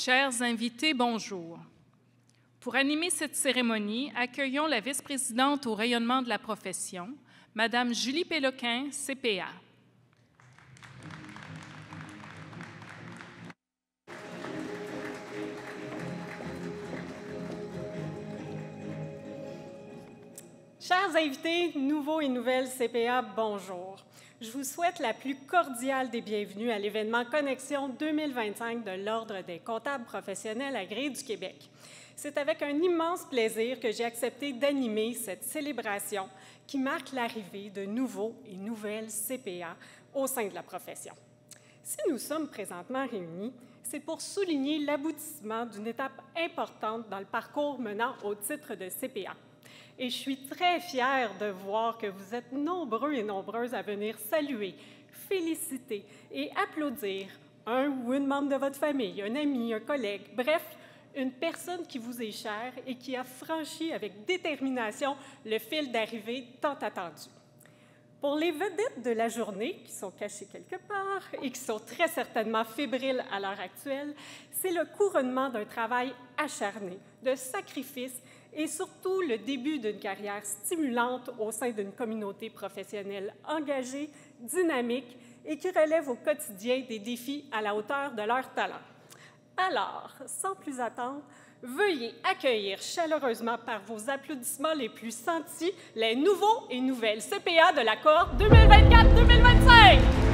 Chers invités, bonjour. Pour animer cette cérémonie, accueillons la vice-présidente au rayonnement de la profession, Madame Julie Péloquin, CPA. Chers invités, nouveaux et nouvelles CPA, bonjour. Je vous souhaite la plus cordiale des bienvenues à l'événement Connexion 2025 de l'Ordre des comptables professionnels agréés du Québec. C'est avec un immense plaisir que j'ai accepté d'animer cette célébration qui marque l'arrivée de nouveaux et nouvelles CPA au sein de la profession. Si nous sommes présentement réunis, c'est pour souligner l'aboutissement d'une étape importante dans le parcours menant au titre de CPA. Et je suis très fière de voir que vous êtes nombreux et nombreuses à venir saluer, féliciter et applaudir un ou une membre de votre famille, un ami, un collègue, bref, une personne qui vous est chère et qui a franchi avec détermination le fil d'arrivée tant attendu. Pour les vedettes de la journée, qui sont cachées quelque part et qui sont très certainement fébriles à l'heure actuelle, c'est le couronnement d'un travail acharné, de sacrifice et surtout le début d'une carrière stimulante au sein d'une communauté professionnelle engagée, dynamique et qui relève au quotidien des défis à la hauteur de leurs talents. Alors, sans plus attendre, veuillez accueillir chaleureusement par vos applaudissements les plus sentis les nouveaux et nouvelles CPA de la cohorte 2024-2025!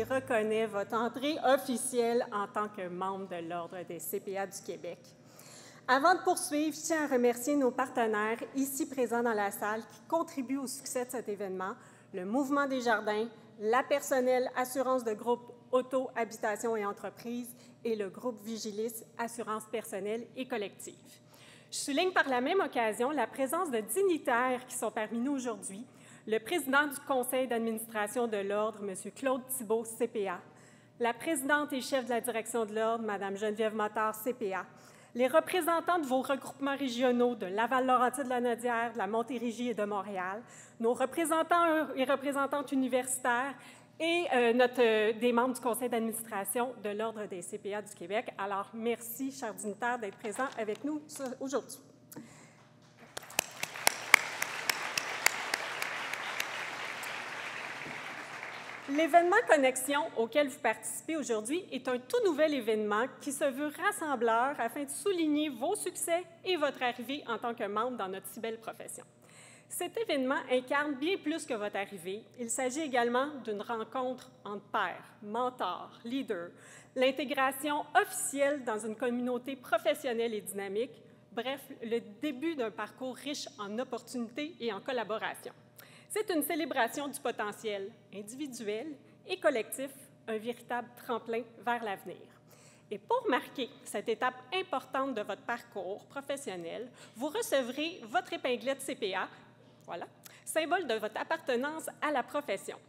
reconnaît votre entrée officielle en tant que membre de l'Ordre des CPA du Québec. Avant de poursuivre, je tiens à remercier nos partenaires ici présents dans la salle qui contribuent au succès de cet événement, le Mouvement des Jardins, la Personnelle Assurance de groupe Auto, Habitation et Entreprises et le groupe Vigilis Assurance personnelle et collective. Je souligne par la même occasion la présence de dignitaires qui sont parmi nous aujourd'hui, le président du conseil d'administration de l'Ordre, M. Claude Thibault, CPA, la présidente et chef de la direction de l'Ordre, Mme Geneviève Motard, CPA, les représentants de vos regroupements régionaux de Laval-Laurentides-Lanaudière, de la Montérégie et de Montréal, nos représentants et représentantes universitaires et des membres du conseil d'administration de l'Ordre des CPA du Québec. Alors, merci, chers dignitaires, d'être présents avec nous aujourd'hui. L'événement Connexion auquel vous participez aujourd'hui est un tout nouvel événement qui se veut rassembleur afin de souligner vos succès et votre arrivée en tant que membre dans notre si belle profession. Cet événement incarne bien plus que votre arrivée. Il s'agit également d'une rencontre entre pairs, mentors, leaders, l'intégration officielle dans une communauté professionnelle et dynamique, bref, le début d'un parcours riche en opportunités et en collaboration. C'est une célébration du potentiel individuel et collectif, un véritable tremplin vers l'avenir. Et pour marquer cette étape importante de votre parcours professionnel, vous recevrez votre épinglette CPA, voilà, symbole de votre appartenance à la profession.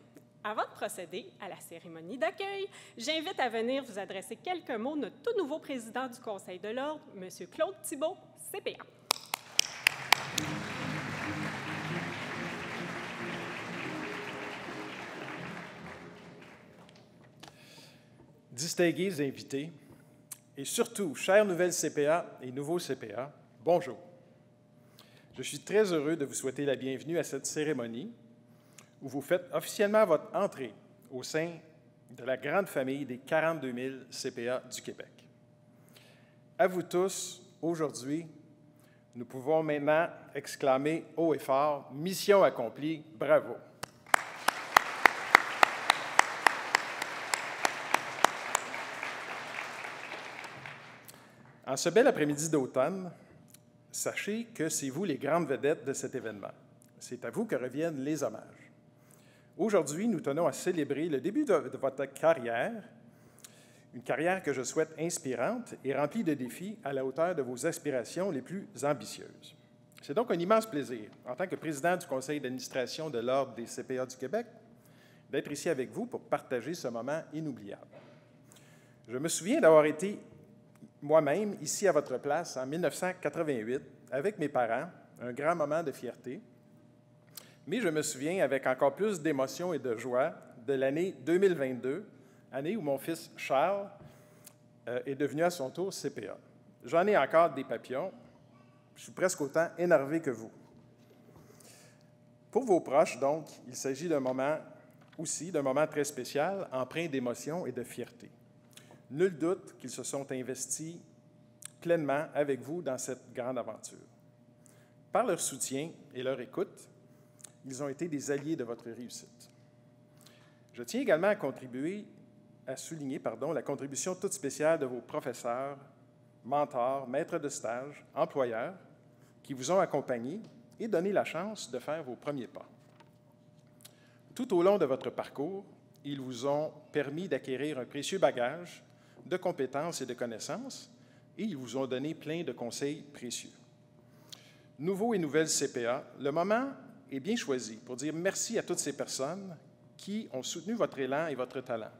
Avant de procéder à la cérémonie d'accueil, j'invite à venir vous adresser quelques mots notre tout nouveau président du Conseil de l'Ordre, M. Claude Thibault, CPA. Distingués invités, et surtout, chères nouvelles CPA et nouveaux CPA, bonjour. Je suis très heureux de vous souhaiter la bienvenue à cette cérémonie où vous faites officiellement votre entrée au sein de la grande famille des 42 000 CPA du Québec. À vous tous, aujourd'hui, nous pouvons maintenant exclamer haut et fort « Mission accomplie, bravo ». En ce bel après-midi d'automne, sachez que c'est vous les grandes vedettes de cet événement. C'est à vous que reviennent les hommages. Aujourd'hui, nous tenons à célébrer le début de votre carrière, une carrière que je souhaite inspirante et remplie de défis à la hauteur de vos aspirations les plus ambitieuses. C'est donc un immense plaisir, en tant que président du conseil d'administration de l'Ordre des CPA du Québec, d'être ici avec vous pour partager ce moment inoubliable. Je me souviens d'avoir été moi-même, ici à votre place, en 1988, avec mes parents, un grand moment de fierté. Mais je me souviens avec encore plus d'émotion et de joie de l'année 2022, année où mon fils Charles est devenu à son tour CPA. J'en ai encore des papillons. Je suis presque autant énervé que vous. Pour vos proches, donc, il s'agit d'un moment très spécial, empreint d'émotion et de fierté. Nul doute qu'ils se sont investis pleinement avec vous dans cette grande aventure. Par leur soutien et leur écoute, ils ont été des alliés de votre réussite. Je tiens également à souligner la contribution toute spéciale de vos professeurs, mentors, maîtres de stage, employeurs, qui vous ont accompagnés et donné la chance de faire vos premiers pas. Tout au long de votre parcours, ils vous ont permis d'acquérir un précieux bagage de compétences et de connaissances, et ils vous ont donné plein de conseils précieux. Nouveaux et nouvelles CPA, le moment est bien choisi pour dire merci à toutes ces personnes qui ont soutenu votre élan et votre talent,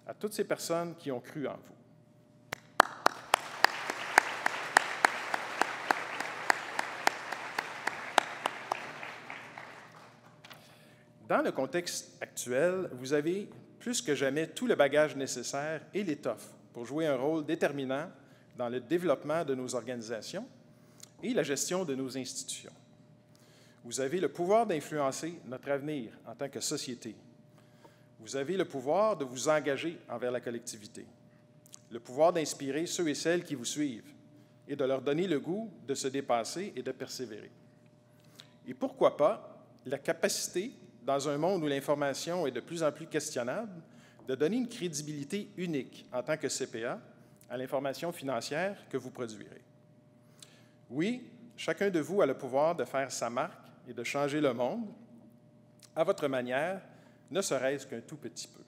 à toutes ces personnes qui ont cru en vous. Dans le contexte actuel, vous avez plus que jamais tout le bagage nécessaire et l'étoffe pour jouer un rôle déterminant dans le développement de nos organisations et la gestion de nos institutions. Vous avez le pouvoir d'influencer notre avenir en tant que société. Vous avez le pouvoir de vous engager envers la collectivité, le pouvoir d'inspirer ceux et celles qui vous suivent et de leur donner le goût de se dépasser et de persévérer. Et pourquoi pas la capacité, dans un monde où l'information est de plus en plus questionnable, de donner une crédibilité unique en tant que CPA à l'information financière que vous produirez. Oui, chacun de vous a le pouvoir de faire sa marque et de changer le monde à votre manière, ne serait-ce qu'un tout petit peu.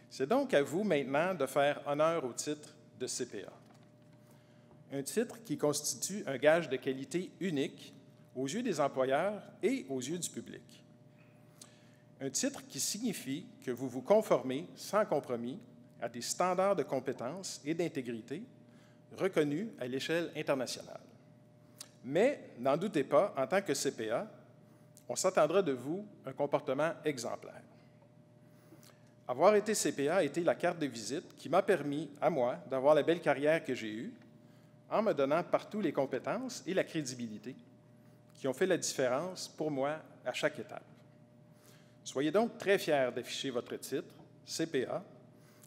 C'est donc à vous maintenant de faire honneur au titre de CPA. Un titre qui constitue un gage de qualité unique aux yeux des employeurs et aux yeux du public. Un titre qui signifie que vous vous conformez sans compromis à des standards de compétence et d'intégrité reconnus à l'échelle internationale. Mais, n'en doutez pas, en tant que CPA, on s'attendra de vous un comportement exemplaire. Avoir été CPA a été la carte de visite qui m'a permis, à moi, d'avoir la belle carrière que j'ai eue, en me donnant partout les compétences et la crédibilité qui ont fait la différence pour moi à chaque étape. Soyez donc très fiers d'afficher votre titre, CPA,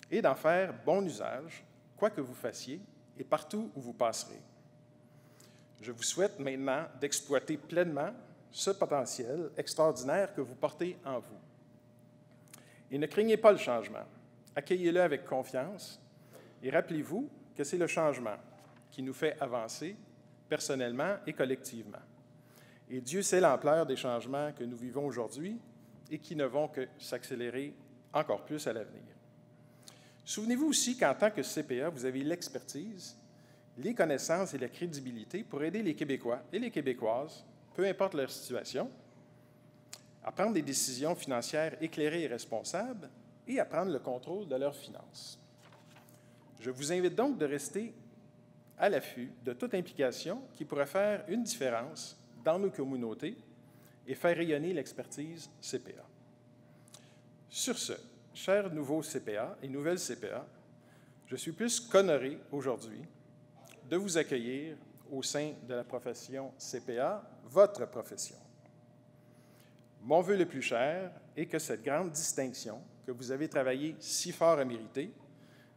et d'en faire bon usage, quoi que vous fassiez et partout où vous passerez. Je vous souhaite maintenant d'exploiter pleinement ce potentiel extraordinaire que vous portez en vous. Et ne craignez pas le changement. Accueillez-le avec confiance et rappelez-vous que c'est le changement qui nous fait avancer personnellement et collectivement. Et Dieu sait l'ampleur des changements que nous vivons aujourd'hui et qui ne vont que s'accélérer encore plus à l'avenir. Souvenez-vous aussi qu'en tant que CPA, vous avez l'expertise, les connaissances et la crédibilité pour aider les Québécois et les Québécoises, peu importe leur situation, à prendre des décisions financières éclairées et responsables et à prendre le contrôle de leurs finances. Je vous invite donc de rester à l'affût de toute implication qui pourrait faire une différence dans nos communautés et faire rayonner l'expertise CPA. Sur ce, chers nouveaux CPA et nouvelles CPA, je suis plus qu'honoré aujourd'hui de vous accueillir au sein de la profession CPA, votre profession. Mon vœu le plus cher est que cette grande distinction que vous avez travaillé si fort à mériter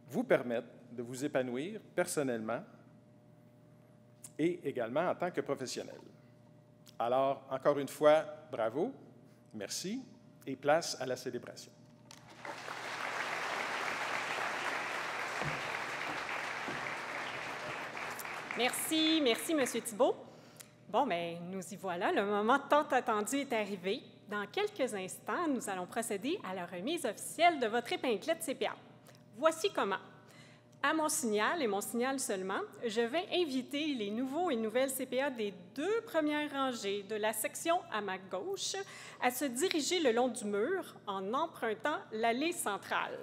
vous permette de vous épanouir personnellement et également en tant que professionnel. Alors, encore une fois, bravo, merci et place à la célébration. Merci, merci, M. Thibault. Bon, bien, nous y voilà. Le moment tant attendu est arrivé. Dans quelques instants, nous allons procéder à la remise officielle de votre épinglette CPA. Voici comment. À mon signal, et mon signal seulement, je vais inviter les nouveaux et nouvelles CPA des 2 premières rangées de la section à ma gauche à se diriger le long du mur en empruntant l'allée centrale.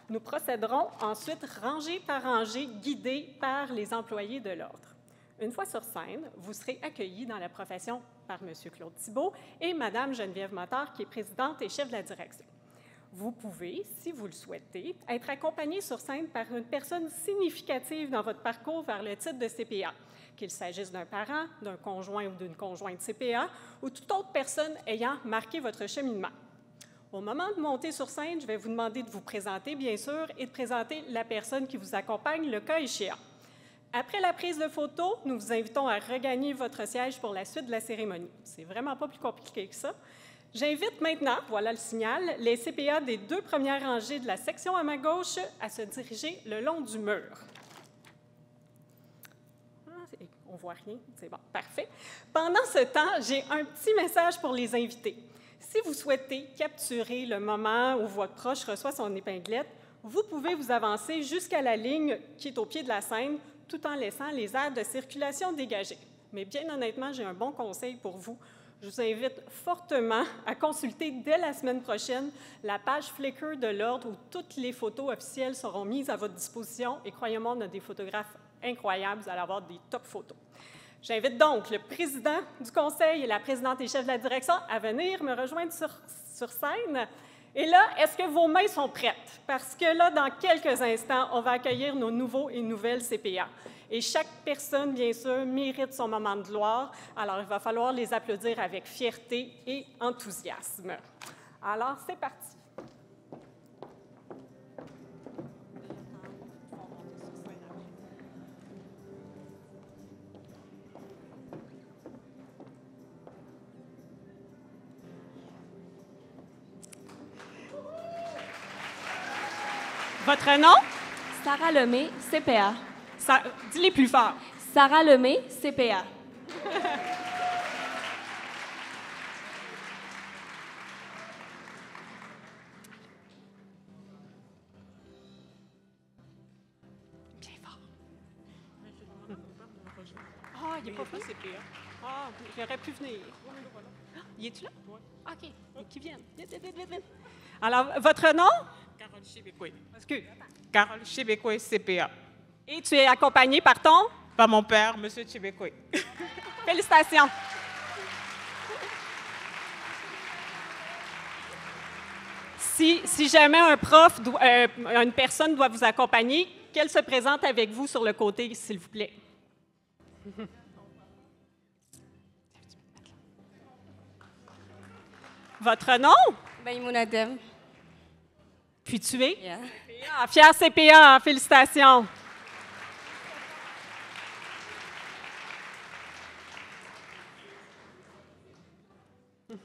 Nous procéderons ensuite rangée par rangée, guidés par les employés de l'Ordre. Une fois sur scène, vous serez accueillis dans la profession par M. Claude Thibault et Mme Geneviève Motard, qui est présidente et chef de la direction. Vous pouvez, si vous le souhaitez, être accompagné sur scène par une personne significative dans votre parcours vers le titre de CPA, qu'il s'agisse d'un parent, d'un conjoint ou d'une conjointe CPA, ou toute autre personne ayant marqué votre cheminement. Au moment de monter sur scène, je vais vous demander de vous présenter, bien sûr, et de présenter la personne qui vous accompagne, le cas échéant. Après la prise de photo, nous vous invitons à regagner votre siège pour la suite de la cérémonie. C'est vraiment pas plus compliqué que ça. J'invite maintenant, voilà le signal, les CPA des 2 premières rangées de la section à ma gauche à se diriger le long du mur. On ne voit rien, c'est bon, parfait. Pendant ce temps, j'ai un petit message pour les invités. Si vous souhaitez capturer le moment où votre proche reçoit son épinglette, vous pouvez vous avancer jusqu'à la ligne qui est au pied de la scène, tout en laissant les aires de circulation dégagées. Mais bien honnêtement, j'ai un bon conseil pour vous. Je vous invite fortement à consulter dès la semaine prochaine la page Flickr de l'Ordre où toutes les photos officielles seront mises à votre disposition. Et croyez-moi, on a des photographes incroyables, vous allez avoir des top photos. J'invite donc le président du conseil et la présidente et chef de la direction à venir me rejoindre sur scène. Et là, est-ce que vos mains sont prêtes? Parce que là, dans quelques instants, on va accueillir nos nouveaux et nouvelles CPA. Et chaque personne, bien sûr, mérite son moment de gloire. Alors, il va falloir les applaudir avec fierté et enthousiasme. Alors, c'est parti. Votre nom? Sarah Lemay, CPA. Dis-les plus fort. Sarah Lemay, CPA. Bien fort. Ah, il n'est pas fait CPA. Ah, j'aurais pu venir. Il est-tu là? Oui. OK. Qui viennent. Vite. Alors, votre nom? Carole Chébécoé. Excuse. Carole Chébécoé, CPA. Et tu es accompagné par ton? Par mon père, M. Chébécoé. Félicitations. Si jamais un prof, une personne doit vous accompagner, qu'elle se présente avec vous sur le côté, s'il vous plaît. Votre nom? Maïmouna Dem. Puis tu es? Yeah. Ah, fier CPA, félicitations. Tu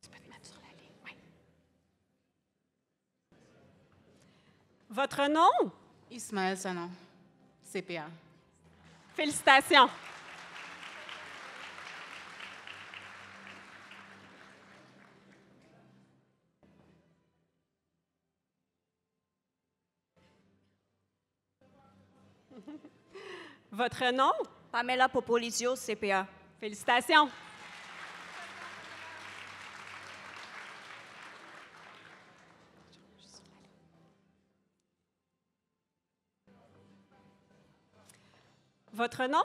peux te mettre sur la ligne, oui. Votre nom? Ismaël Sanon, CPA. Félicitations. Votre nom? Pamela Popolizio, CPA. Félicitations. Votre nom?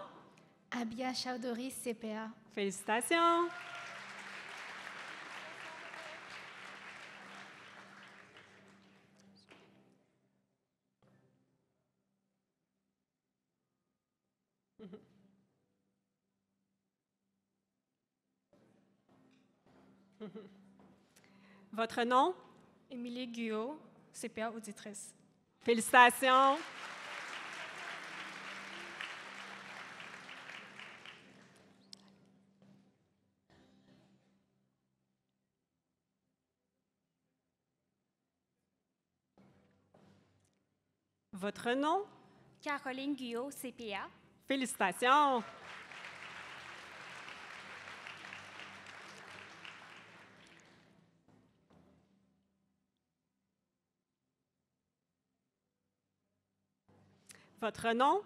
Abia Chaudhuri, CPA. Félicitations. Votre nom? Émilie Guyot, CPA auditrice. Félicitations. Votre nom? Caroline Guyot, CPA. Félicitations. Votre nom?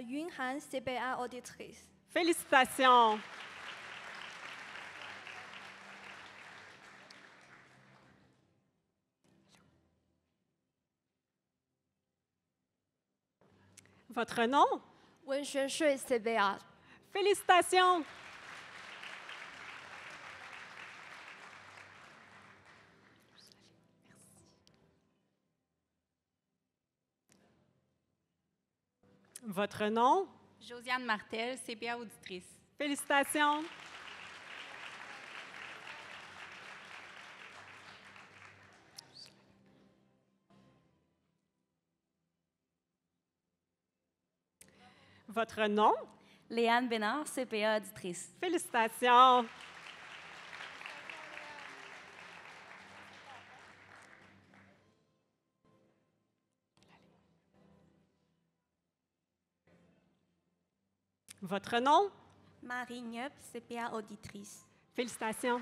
Yun Han, CPA auditrice. Félicitations. Votre nom? Wen Xuanshui, CPA. Félicitations. Votre nom? Josiane Martel, CPA auditrice. Félicitations. Votre nom? Léane Bénard, CPA auditrice. Félicitations. Votre nom? Marie Nieup, CPA auditrice. Félicitations.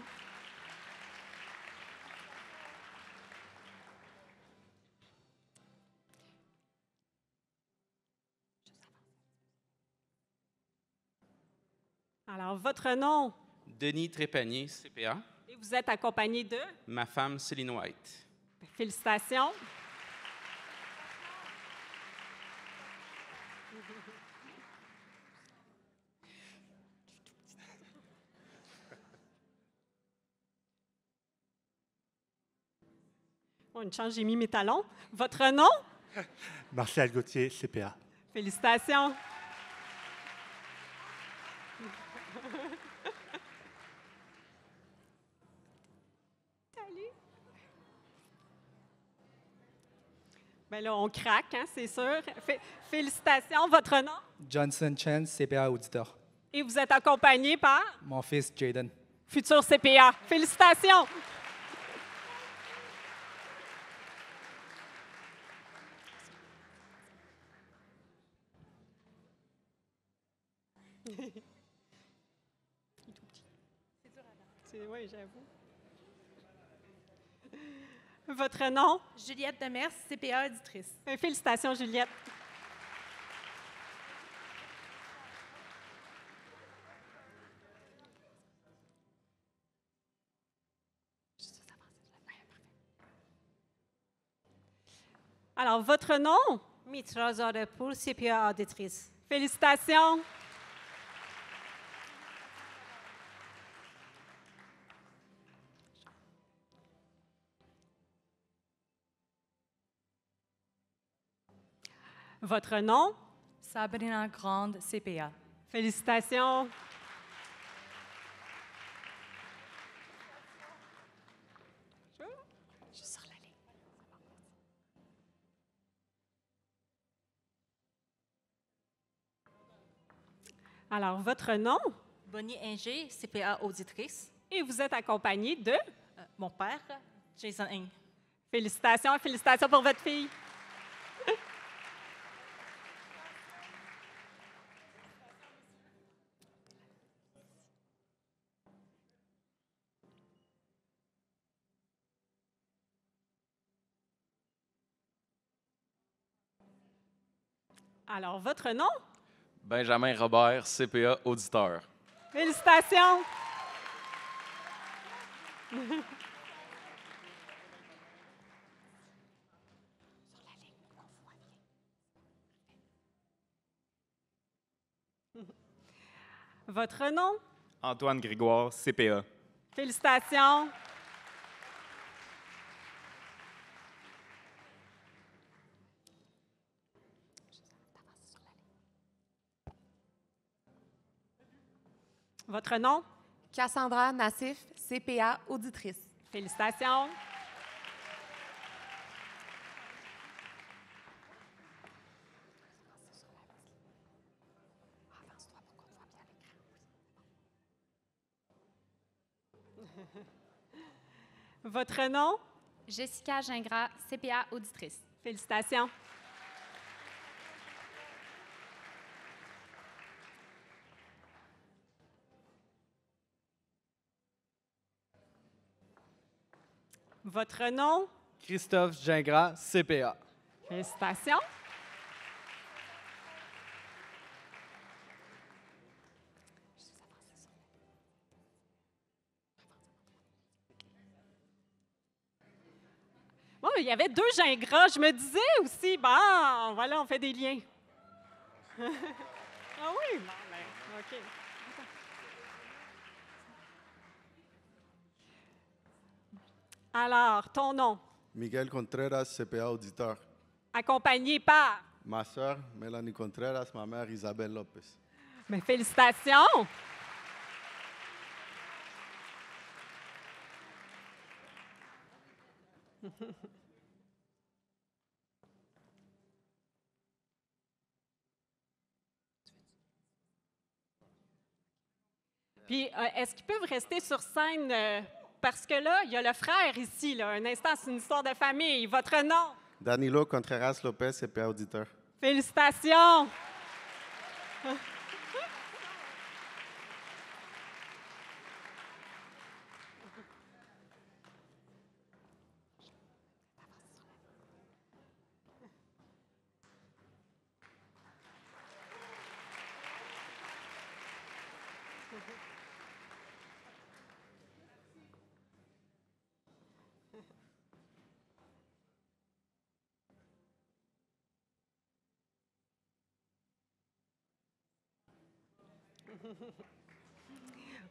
Alors, votre nom? Denis Trépanier, CPA. Et vous êtes accompagné de? Ma femme, Céline White. Félicitations. Oh, une chance, j'ai mis mes talons. Votre nom? Martial Gauthier, CPA. Félicitations. Bien là, on craque, hein, c'est sûr. Félicitations. Votre nom? Johnson Chen, CPA auditeur. Et vous êtes accompagné par? Mon fils Jaden. Futur CPA. Félicitations. Oui, j'avoue. Votre nom? Juliette Demers, CPA auditrice. Félicitations, Juliette. Alors, votre nom? Mitra Zarepour, CPA auditrice. Félicitations. Votre nom? Sabrina Grande, CPA. Félicitations. Je suis sur la ligne. Alors, votre nom? Bonnie Inger, CPA auditrice. Et vous êtes accompagnée de? Mon père, Jason Ing. Félicitations, félicitations pour votre fille. Alors, votre nom? Benjamin Robert, CPA auditeur. Félicitations. Votre nom? Antoine Grégoire, CPA. Félicitations. Votre nom? Cassandra Nassif, CPA auditrice. Félicitations. Votre nom? Jessica Gingras, CPA auditrice. Félicitations. Votre nom? Christophe Gingras, CPA. Félicitations. Bon, il y avait 2 Gingras. Je me disais aussi, bon, voilà, on fait des liens. Ah oui? Bon, ben, OK. Alors, ton nom? Miguel Contreras, CPA auditeur. Accompagné par? Ma sœur, Mélanie Contreras, ma mère, Isabelle Lopez. Mais félicitations! Puis, est-ce qu'ils peuvent rester sur scène? Parce que là, il y a le frère ici, là. Un instant, c'est une histoire de famille. Votre nom? Danilo Contreras Lopez, CPA auditeur. Félicitations!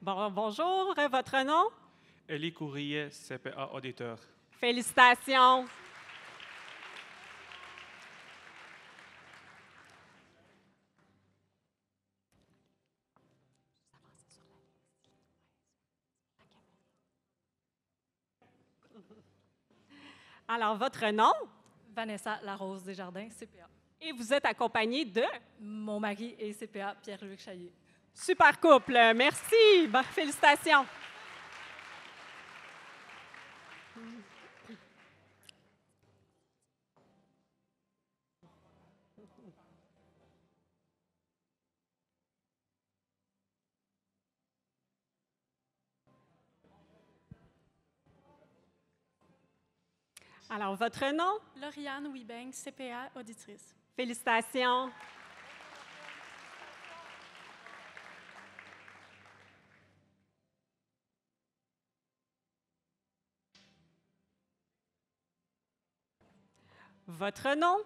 Bon, bonjour, votre nom? Élie Courrier, CPA auditeur. Félicitations. Alors, votre nom? Vanessa Larose Desjardins, CPA. Et vous êtes accompagnée de? Mon mari est CPA, Pierre-Luc Chaillet. Super couple, merci. Bon, félicitations. Alors, votre nom? Lauriane Wibeng, CPA auditrice. Félicitations. Votre nom?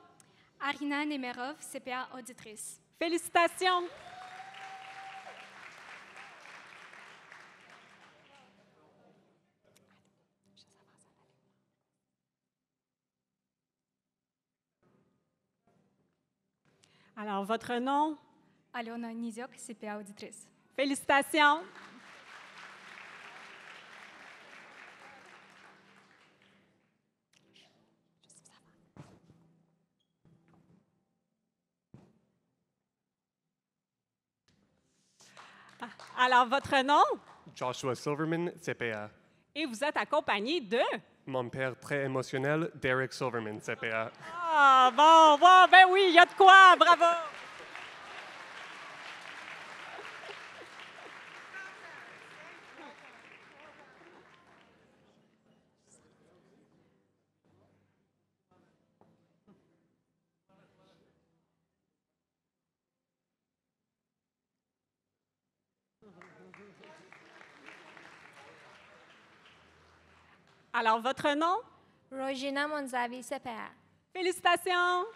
Arina Nemerov, CPA auditrice. Félicitations. Alors, votre nom? Aliona Niziok, CPA auditrice. Félicitations. Alors, votre nom? Joshua Silverman, CPA. Et vous êtes accompagné de? Mon père très émotionnel, Derek Silverman, CPA. Ah, bon, ben oui, il y a de quoi, bravo! Alors, votre nom? Rojina Monzavi, CPA. Félicitations!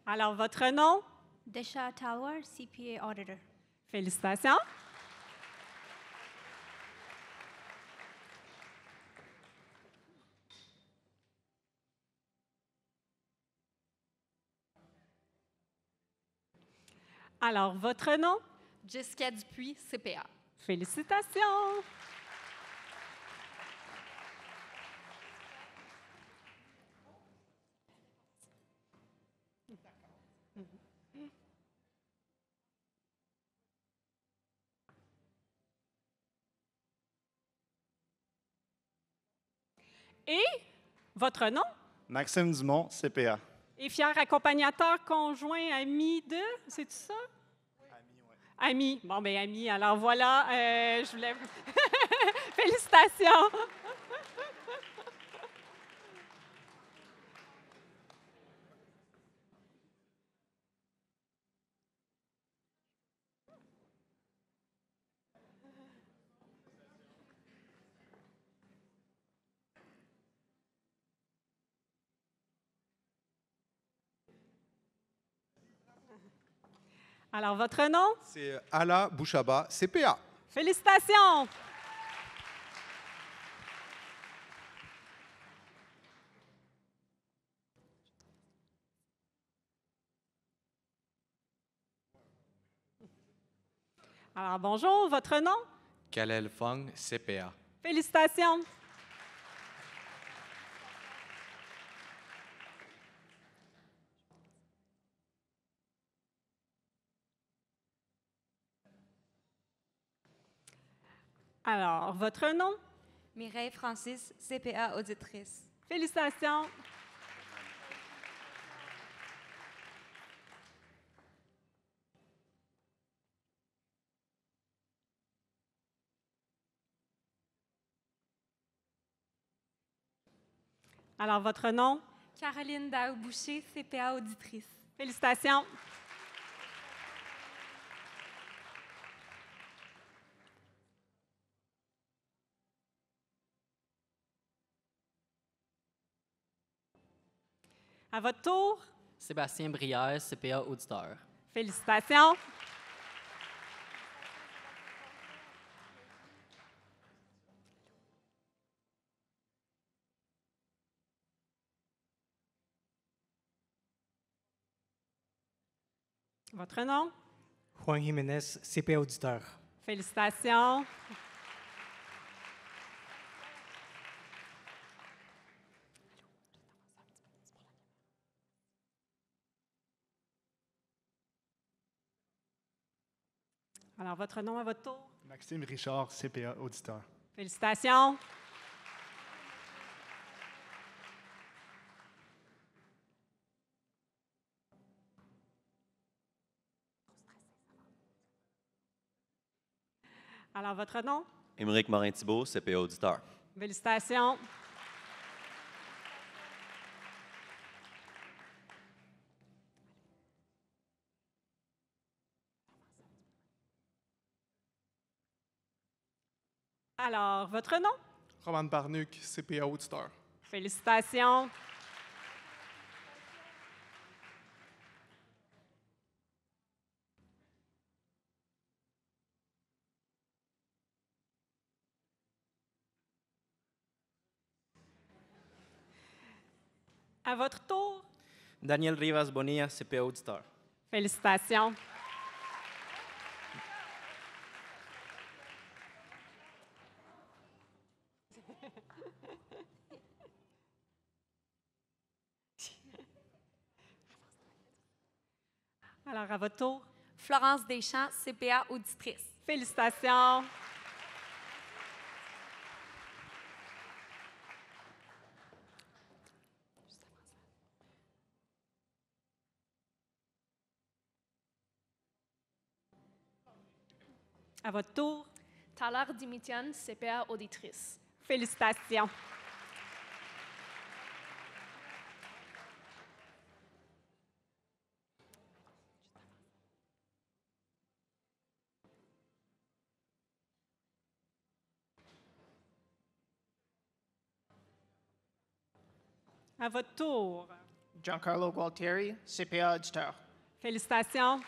Alors, votre nom? Desha Talwar, CPA Auditor. Félicitations! Alors, votre nom? Jessica Dupuis, CPA. Félicitations! Et votre nom? Maxime Dumont, CPA. Et fier accompagnateur conjoint ami de, c'est ça? Ami, oui. Ami. Bon, bien, ami. Alors voilà, je voulais... Félicitations! Alors, votre nom? C'est Ala Bouchaba, CPA. Félicitations! Alors, bonjour, votre nom? Kalel Fong, CPA. Félicitations! Alors, votre nom? Mireille Francis, CPA auditrice. Félicitations! Alors, votre nom? Caroline Daou-Boucher, CPA auditrice. Félicitations! À votre tour? Sébastien Brière, CPA auditeur. Félicitations! Votre nom? Juan Jiménez, CPA auditeur. Félicitations! Alors, votre nom à votre tour? Maxime Richard, CPA auditeur. Félicitations! Alors, votre nom? Émeric Morin-Thibault, CPA auditeur. Félicitations. Alors, votre nom? Roman Barnuc, CPA auditeur. Félicitations. À votre tour. Daniel Rivas Bonilla, CPA auditeur. Félicitations. Alors, à votre tour. Florence Deschamps, CPA auditrice. Félicitations. À votre tour. Talar Dimitian, CPA auditrice. Félicitations. À votre tour. Giancarlo Gualtieri, CPA auditeur. Félicitations.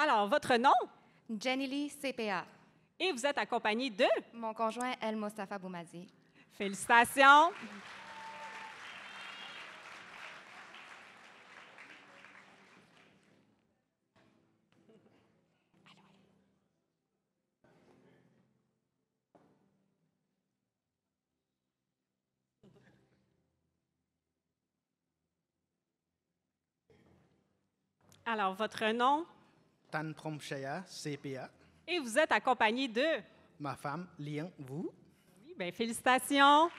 Alors, votre nom? Jenny Lee, CPA. Et vous êtes accompagné de? Mon conjoint El Mostafa Boumazi. Félicitations. Alors, votre nom? Tan Promchaya, CPA. Et vous êtes accompagné de? Ma femme, Lian, vous. Oui, bien, félicitations.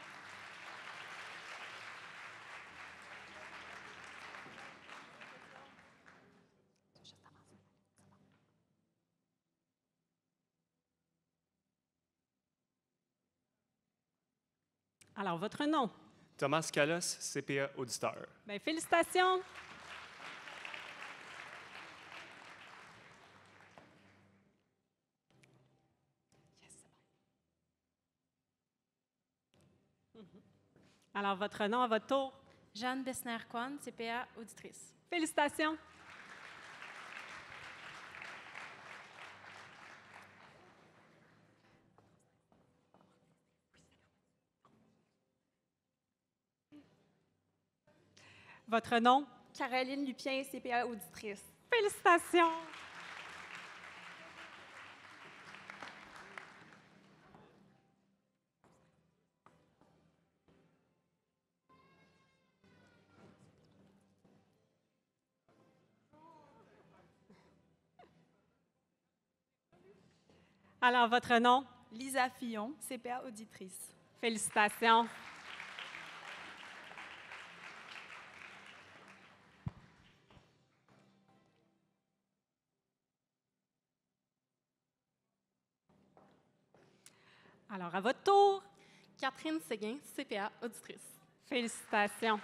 Alors, votre nom? Thomas Callos, CPA auditeur. Bien, félicitations. Alors, votre nom à votre tour? Jeanne Besner-Kwan, CPA auditrice. Félicitations. Votre nom? Caroline Lupien, CPA auditrice. Félicitations. Alors, votre nom? Lisa Fillon, CPA auditrice. Félicitations. Alors, à votre tour. Catherine Séguin, CPA auditrice. Félicitations.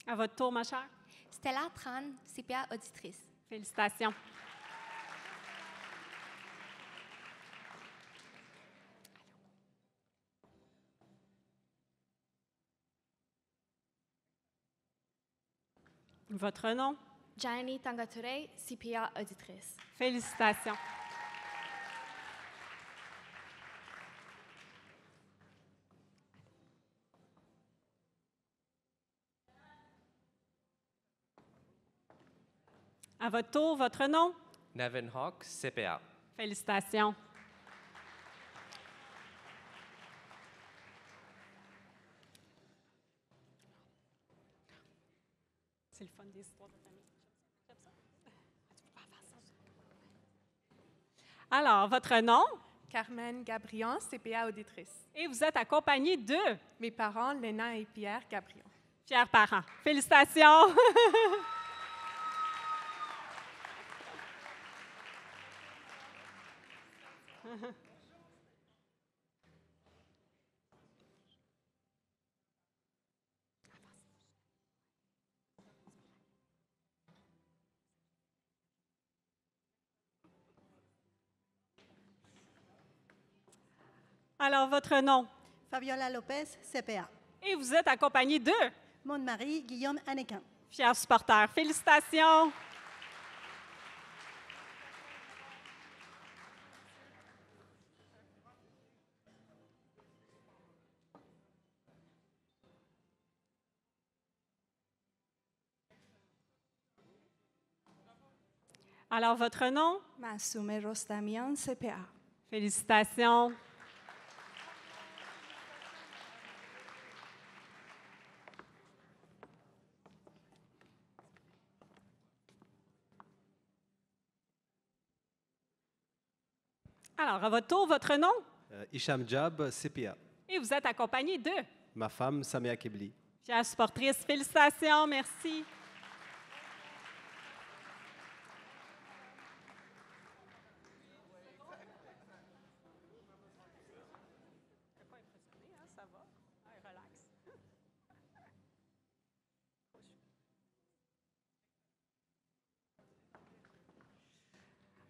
À votre tour, ma chère. Stella Tran, CPA auditrice. Félicitations. Votre nom? Janani Tangature, CPA auditrice. Félicitations. À votre tour, votre nom? Nevin Hawk, CPA. Félicitations. c'est le fun des histoires de famille. J'aime ça. Alors, votre nom? Carmen Gabrion, CPA auditrice. Et vous êtes accompagnée de? Mes parents, Léna et Pierre Gabrion. Fiers parents. Félicitations! Alors, votre nom? Fabiola Lopez, CPA. Et vous êtes accompagné de? Mon mari, Guillaume Hannequin. Fiers supporters. Félicitations! Alors, votre nom? Masume Rostamian, CPA. Félicitations. Alors, à votre tour, votre nom? Hicham Jab, CPA. Et vous êtes accompagné de? Ma femme, Samia Kibli. Fière supportrice. Félicitations. Merci.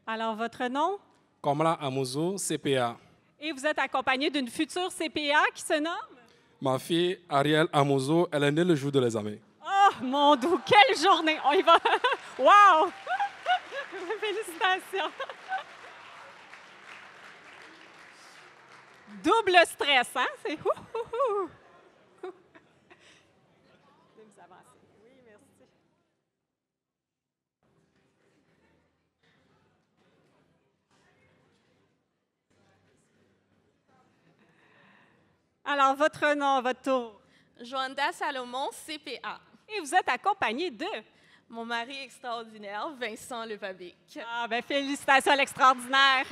Alors, votre nom? Komla Amouzo, CPA. Et vous êtes accompagné d'une future CPA qui se nomme? Ma fille, Ariel Amouzo, elle est née le jour de l'examen. Oh, mon Dieu, quelle journée! On y va! Wow! Félicitations! Double stress, hein? C'est ouh. Vous avancez. Oui, merci. Alors, votre nom, votre tour? Joanda Salomon, CPA. Et vous êtes accompagné de? Mon mari extraordinaire, Vincent Levabic. Ah, bien, félicitations à l'extraordinaire!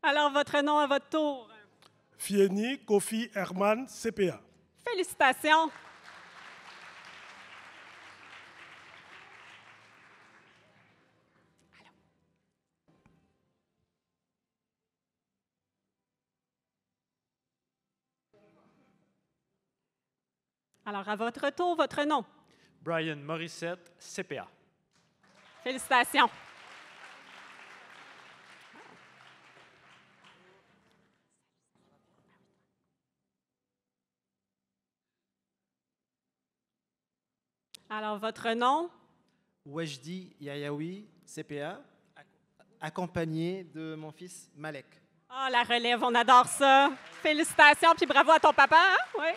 Alors, votre nom à votre tour? Fieni Kofi Herman, CPA. Félicitations! Alors, à votre tour, votre nom? Brian Morissette, CPA. Félicitations! Alors, votre nom? Wajdi Yayaoui, CPA, accompagné de mon fils Malek. Ah, la relève, on adore ça. Félicitations, puis bravo à ton papa. Hein? Oui.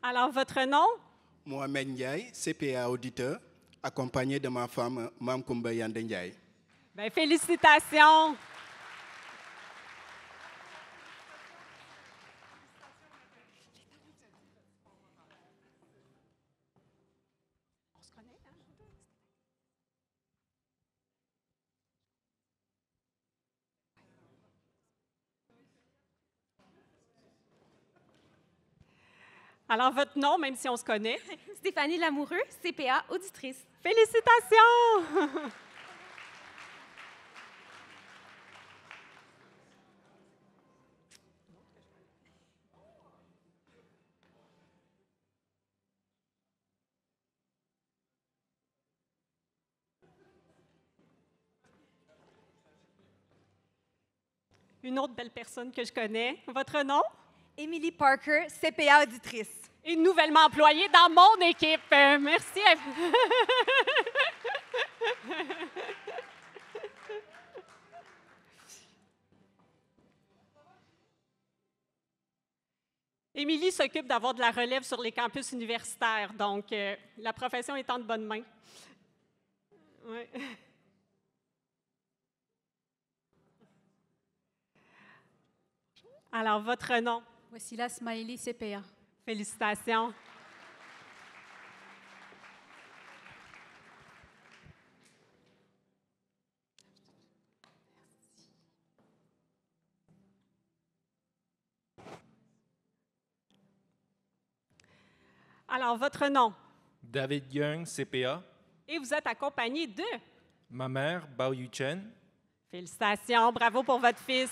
Alors, votre nom? Mohamed Ndiaye, CPA auditeur, accompagné de ma femme, Mme Koumba Yande Ndiaye. Bien, félicitations! Alors, votre nom, même si on se connaît? Stéphanie Lamoureux, CPA auditrice. Félicitations! Une autre belle personne que je connais. Votre nom? Emily Parker, CPA auditrice. Et nouvellement employée dans mon équipe. Merci. Émilie s'occupe d'avoir de la relève sur les campus universitaires, donc la profession est en de bonnes mains. Ouais. Alors, votre nom? Wassila Smaili, CPA. Félicitations. Alors, votre nom? David Young, CPA. Et vous êtes accompagné de? Ma mère, Bao Yu Chen. Félicitations, bravo pour votre fils.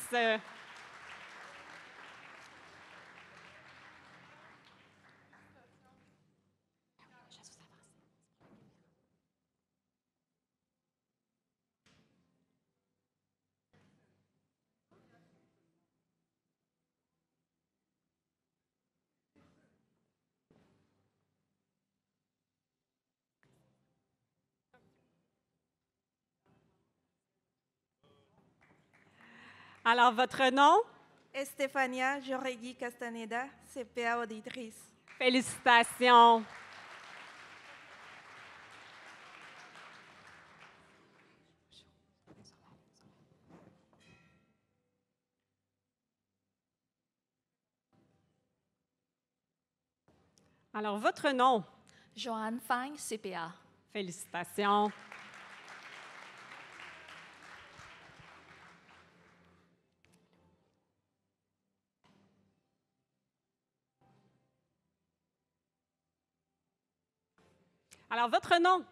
Alors, votre nom? Estefania Joregui Castaneda, CPA auditrice. Félicitations. Alors, votre nom? Joanne Fang, CPA. Félicitations. Alors, votre nom?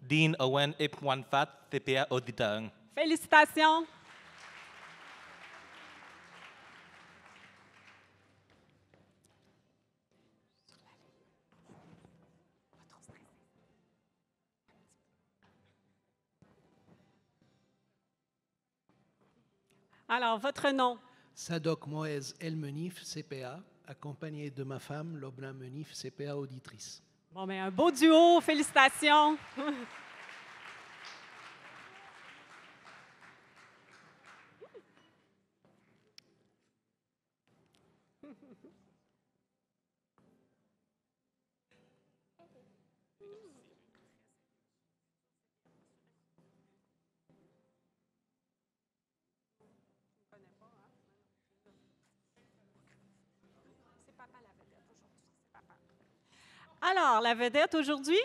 Dean Owen Ip Wan Fat, CPA auditeur. Félicitations. Alors, votre nom? Sadok Moez El Menif, CPA, accompagné de ma femme, Lobna Menif, CPA auditrice. Bon, bien, un beau duo, félicitations. Alors, la vedette aujourd'hui?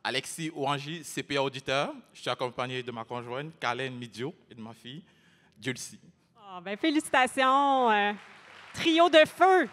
Alexis Ouangi, CPA auditeur. Je suis accompagné de ma conjointe, Kalen Midio, et de ma fille, Dulcie. Oh, ben, félicitations. Trio de feu.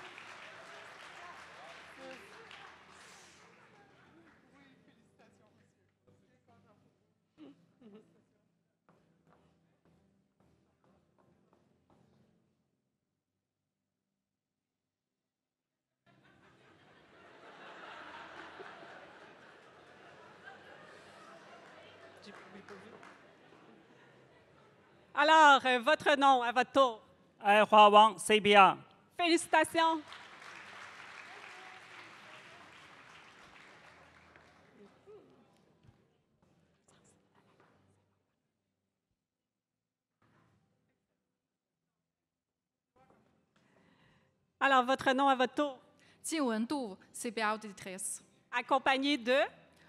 Alors, votre nom, à votre tour. Hua Wang, CPA. Félicitations. Alors, votre nom à votre tour. Jiwen Du, CPA auditrice. Accompagné de?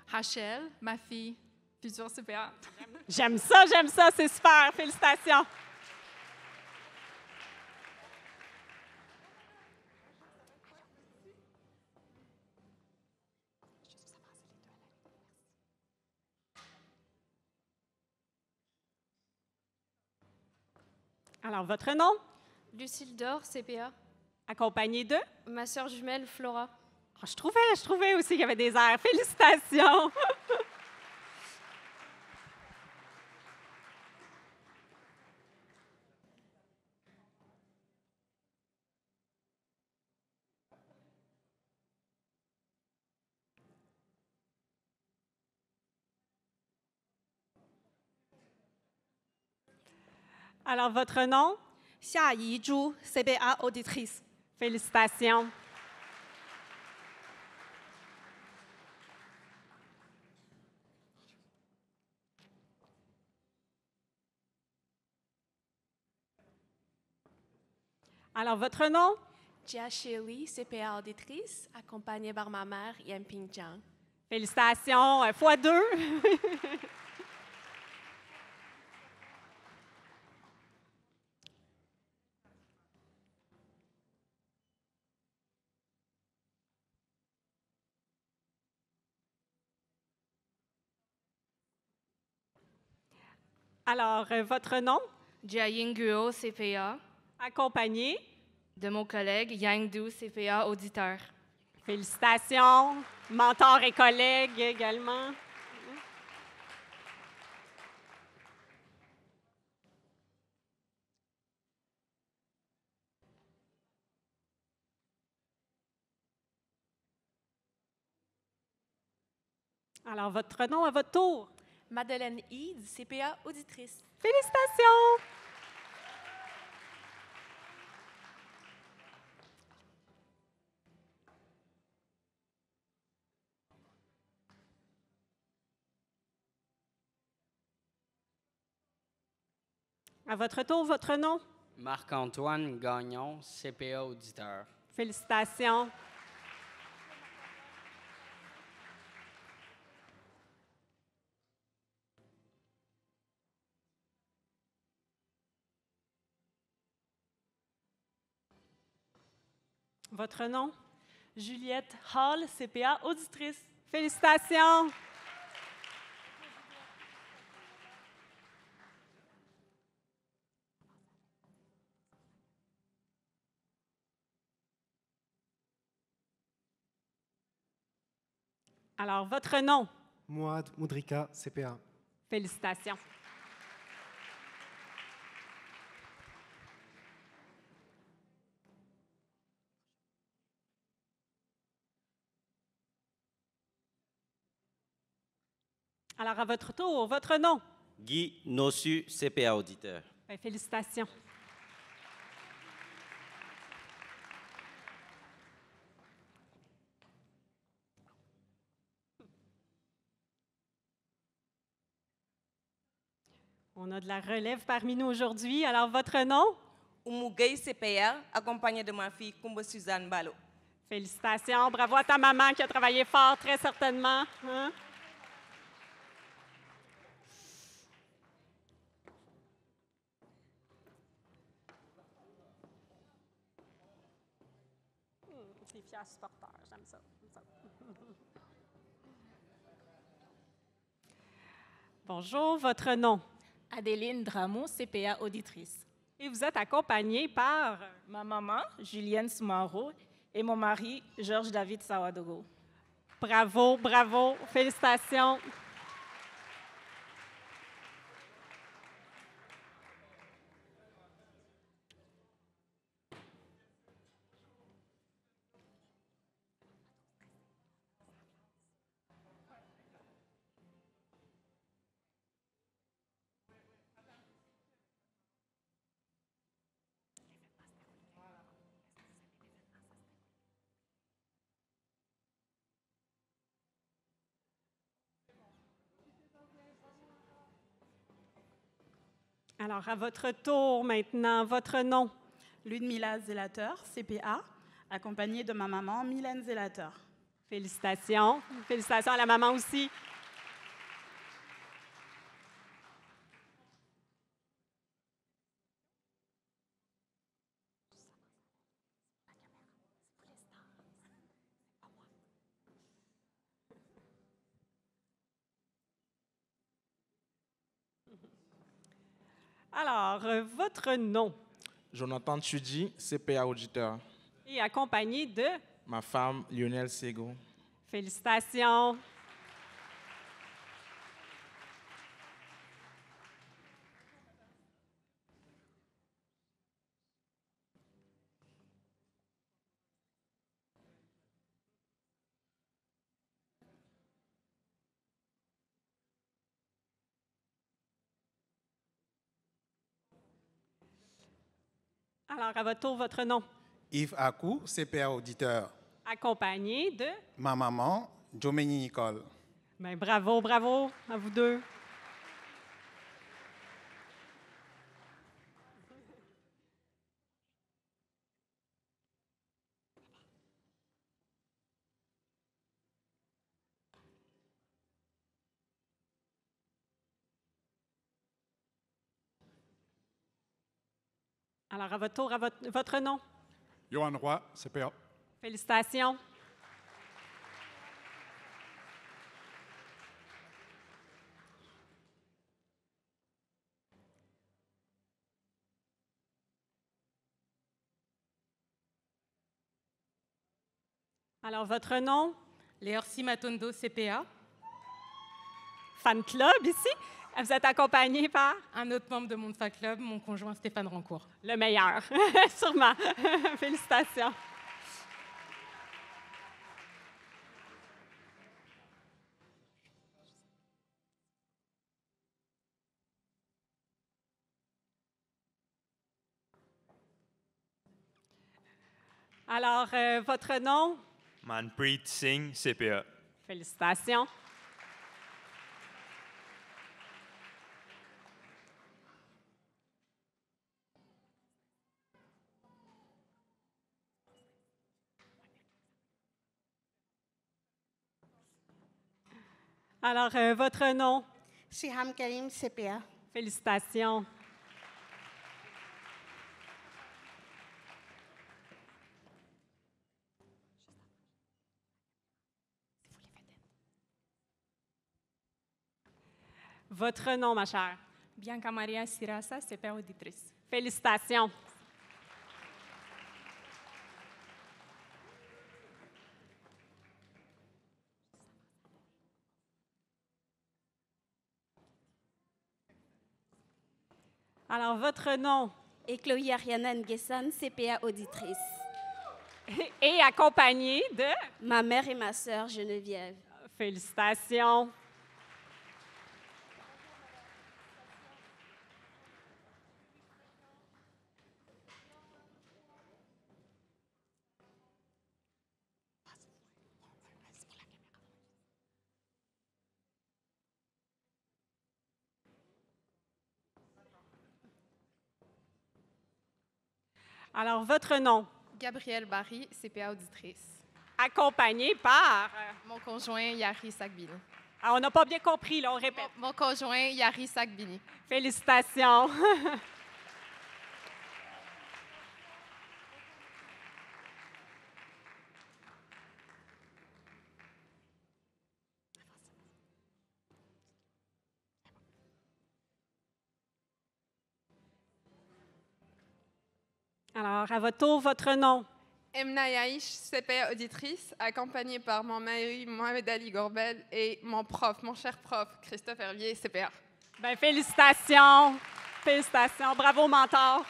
Rachel, ma fille, future CPA. J'aime ça, c'est super. Félicitations. Alors, votre nom? Lucille Dor, CPA. Accompagné de? Ma sœur jumelle, Flora. Oh, je trouvais aussi qu'il y avait des airs. Félicitations! Alors, votre nom? 夏怡珠, CPA auditrice. Félicitations. Alors, votre nom? Jia Shili, CPA auditrice, accompagnée par ma mère, Yamping Jiang. Félicitations, fois 2. Alors, votre nom? Jia Yingguo, CPA. Accompagné de mon collègue Yang Du, CPA auditeur. Félicitations, mentor et collègue également. Alors, votre nom à votre tour? Madeleine Yi, du CPA auditrice. Félicitations! À votre tour, votre nom? Marc-Antoine Gagnon, CPA auditeur. Félicitations. Votre nom? Juliette Hall, CPA auditrice. Félicitations. Alors, votre nom? Mouad Moudrika, CPA. Félicitations. Alors, à votre tour, votre nom? Guy Nossu, CPA auditeur. Bien, félicitations. On a de la relève parmi nous aujourd'hui. Alors, votre nom? Oumougueï CPA, accompagnée de ma fille Koumba Suzanne Balo. Félicitations. Bravo à ta maman qui a travaillé fort, très certainement. Hein? C'est fier supporter, j'aime ça. Bonjour, votre nom? Adéline Dramont, CPA auditrice. Et vous êtes accompagnée par? Ma maman, Julienne Soumaro, et mon mari, Georges David Sawadogo. Bravo, bravo, félicitations. Alors, à votre tour maintenant, votre nom? Ludmila Zelateur, CPA, accompagnée de ma maman, Mylène Zelateur. Félicitations. Félicitations à la maman aussi. Alors, votre nom? Jonathan Tchudi, CPA auditeur. Et accompagné de? Ma femme, Lionel Sego. Félicitations. Alors, à votre tour, votre nom. Yves Akou, CPA auditeur. Accompagné de... Ma maman, Jomeni Nicole. Bien, bravo, bravo à vous deux. Alors, à votre tour, à votre nom. Johan Roy, CPA. Félicitations. Alors, votre nom? Léorcie Matondo, CPA. Fan club ici. Vous êtes accompagné par? Un autre membre de mon fan club, mon conjoint Stéphane Rancourt. Le meilleur, sûrement. Félicitations. Alors, votre nom? Manpreet Singh, CPA. Félicitations. Alors, votre nom? Siham Karim, CPA. Félicitations. Votre nom, ma chère? Bianca Maria Sirasa, CPA auditrice. Félicitations. Alors, votre nom? Et Chloé Ariana Nguessan, CPA auditrice. Et accompagnée de? Ma mère et ma sœur Geneviève. Félicitations. Alors, votre nom? Gabrielle Barry, CPA auditrice. Accompagnée par? Mon conjoint Yari Sagbini. Ah, on n'a pas bien compris, là, on répète. Mon conjoint Yari Sagbini. Félicitations. Alors, à votre tour, votre nom? Emna Yaïch, CPA auditrice, accompagnée par mon mari Mohamed Ali Gorbel et mon prof, mon cher prof, Christophe Hervier, CPA. Bien, félicitations. Félicitations. Bravo, mentor.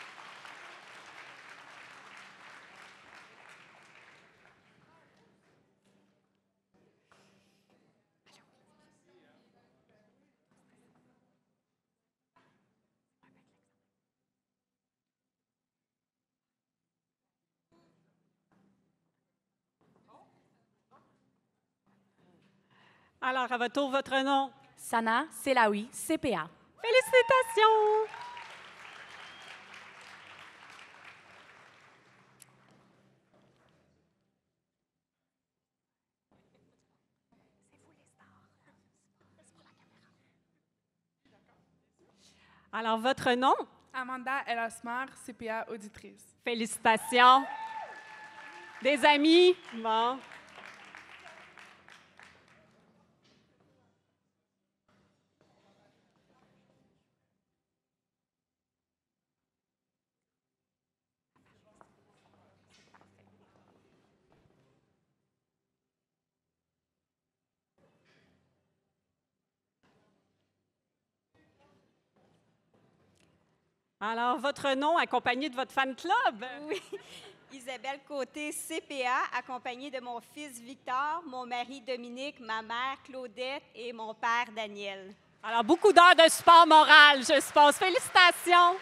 Alors, à votre tour, votre nom? Sana Selawi, CPA. Félicitations! Alors, votre nom? Amanda Elasmar, CPA auditrice. Félicitations. Des amis? Bon. Alors, votre nom accompagné de votre fan club? Oui. Isabelle Côté, CPA, accompagnée de mon fils Victor, mon mari Dominique, ma mère Claudette et mon père Daniel. Alors, beaucoup d'heures de support moral, je suppose. Félicitations!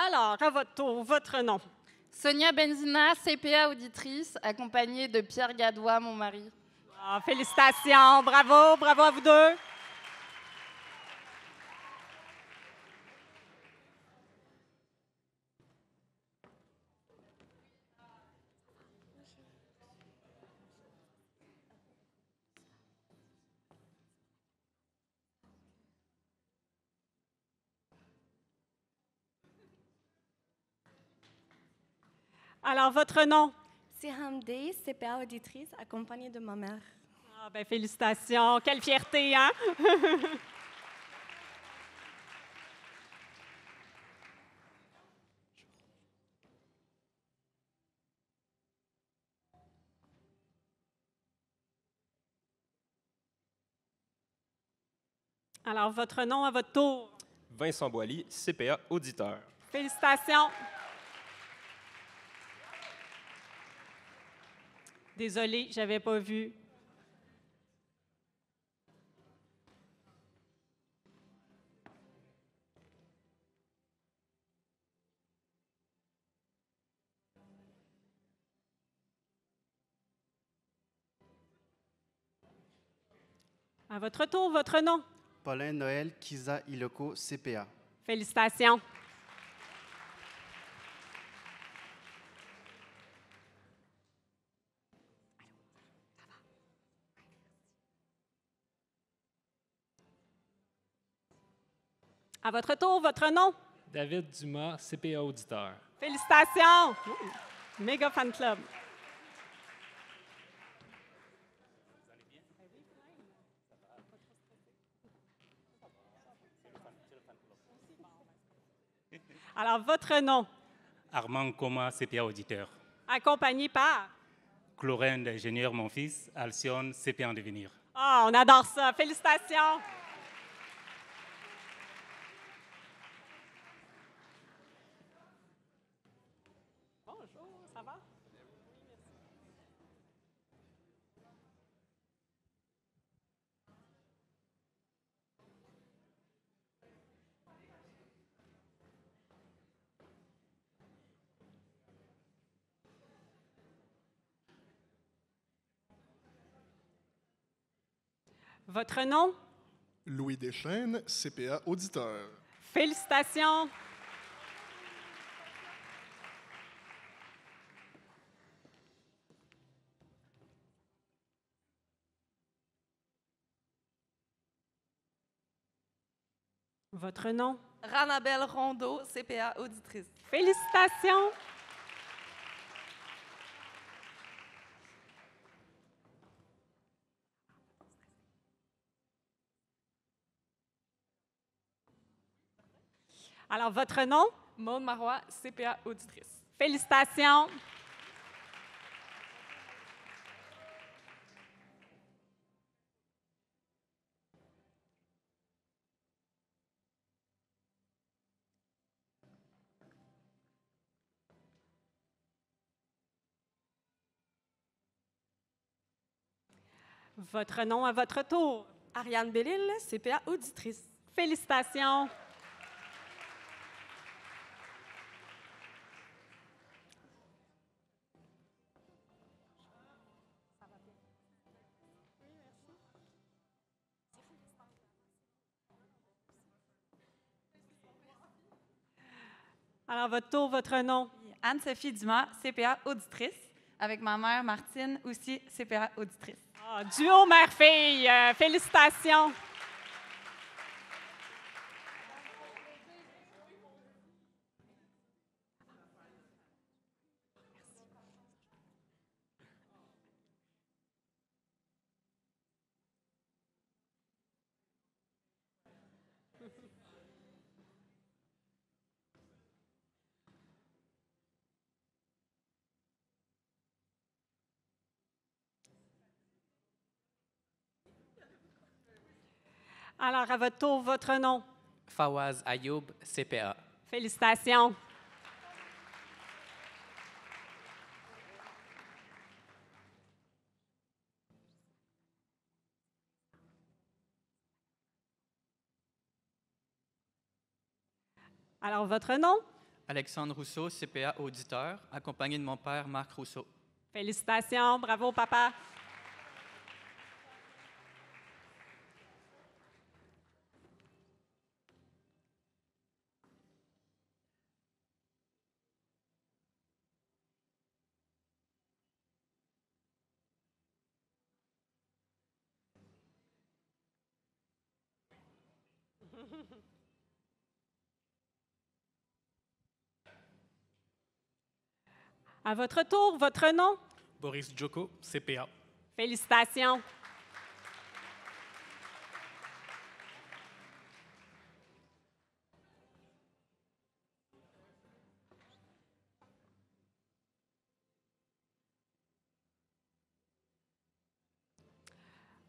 Alors, à votre tour, votre nom. Sonia Benzina, CPA auditrice, accompagnée de Pierre Gadois, mon mari. Ah, félicitations, bravo, bravo à vous deux. Alors, votre nom? Siham Day, CPA auditrice, accompagnée de ma mère. Ah, ben félicitations. Quelle fierté, hein? Alors, votre nom à votre tour? Vincent Boilly, CPA auditeur. Félicitations. Désolée, je n'avais pas vu. À votre tour, votre nom? Paulin Noël Kiza Iloko, CPA. Félicitations. À votre tour, votre nom? David Dumas, CPA auditeur. Félicitations! Méga fan club. Alors, votre nom? Armand Coma, CPA auditeur. Accompagné par? Chlorène, ingénieur, mon fils. Alcyone, CPA en devenir. Ah, on adore ça. Félicitations! Bonjour, ça va? Votre nom? Louis Deschaines, CPA auditeur. Félicitations! Votre nom? Ranabelle Rondeau, CPA auditrice. Félicitations! Alors, votre nom? Maude Marois, CPA auditrice. Félicitations! Votre nom à votre tour? Ariane Bellil, CPA auditrice. Félicitations! Alors, votre tour, votre nom? Anne-Sophie Dumas, CPA auditrice, avec ma mère Martine, aussi CPA auditrice. Ah, duo mère-fille, félicitations! Alors, à votre tour, votre nom? Fawaz Ayoub, CPA. Félicitations! Alors, votre nom? Alexandre Rousseau, CPA auditeur, accompagné de mon père Marc Rousseau. Félicitations, bravo papa. À votre tour, votre nom? Boris Djoko, CPA. Félicitations.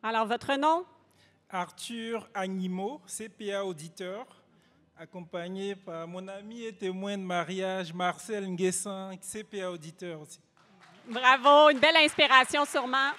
Alors, votre nom? Arthur Agnimo, CPA auditeur, accompagné par mon ami et témoin de mariage Marcel Nguessan, CPA auditeur aussi. Bravo, une belle inspiration sûrement.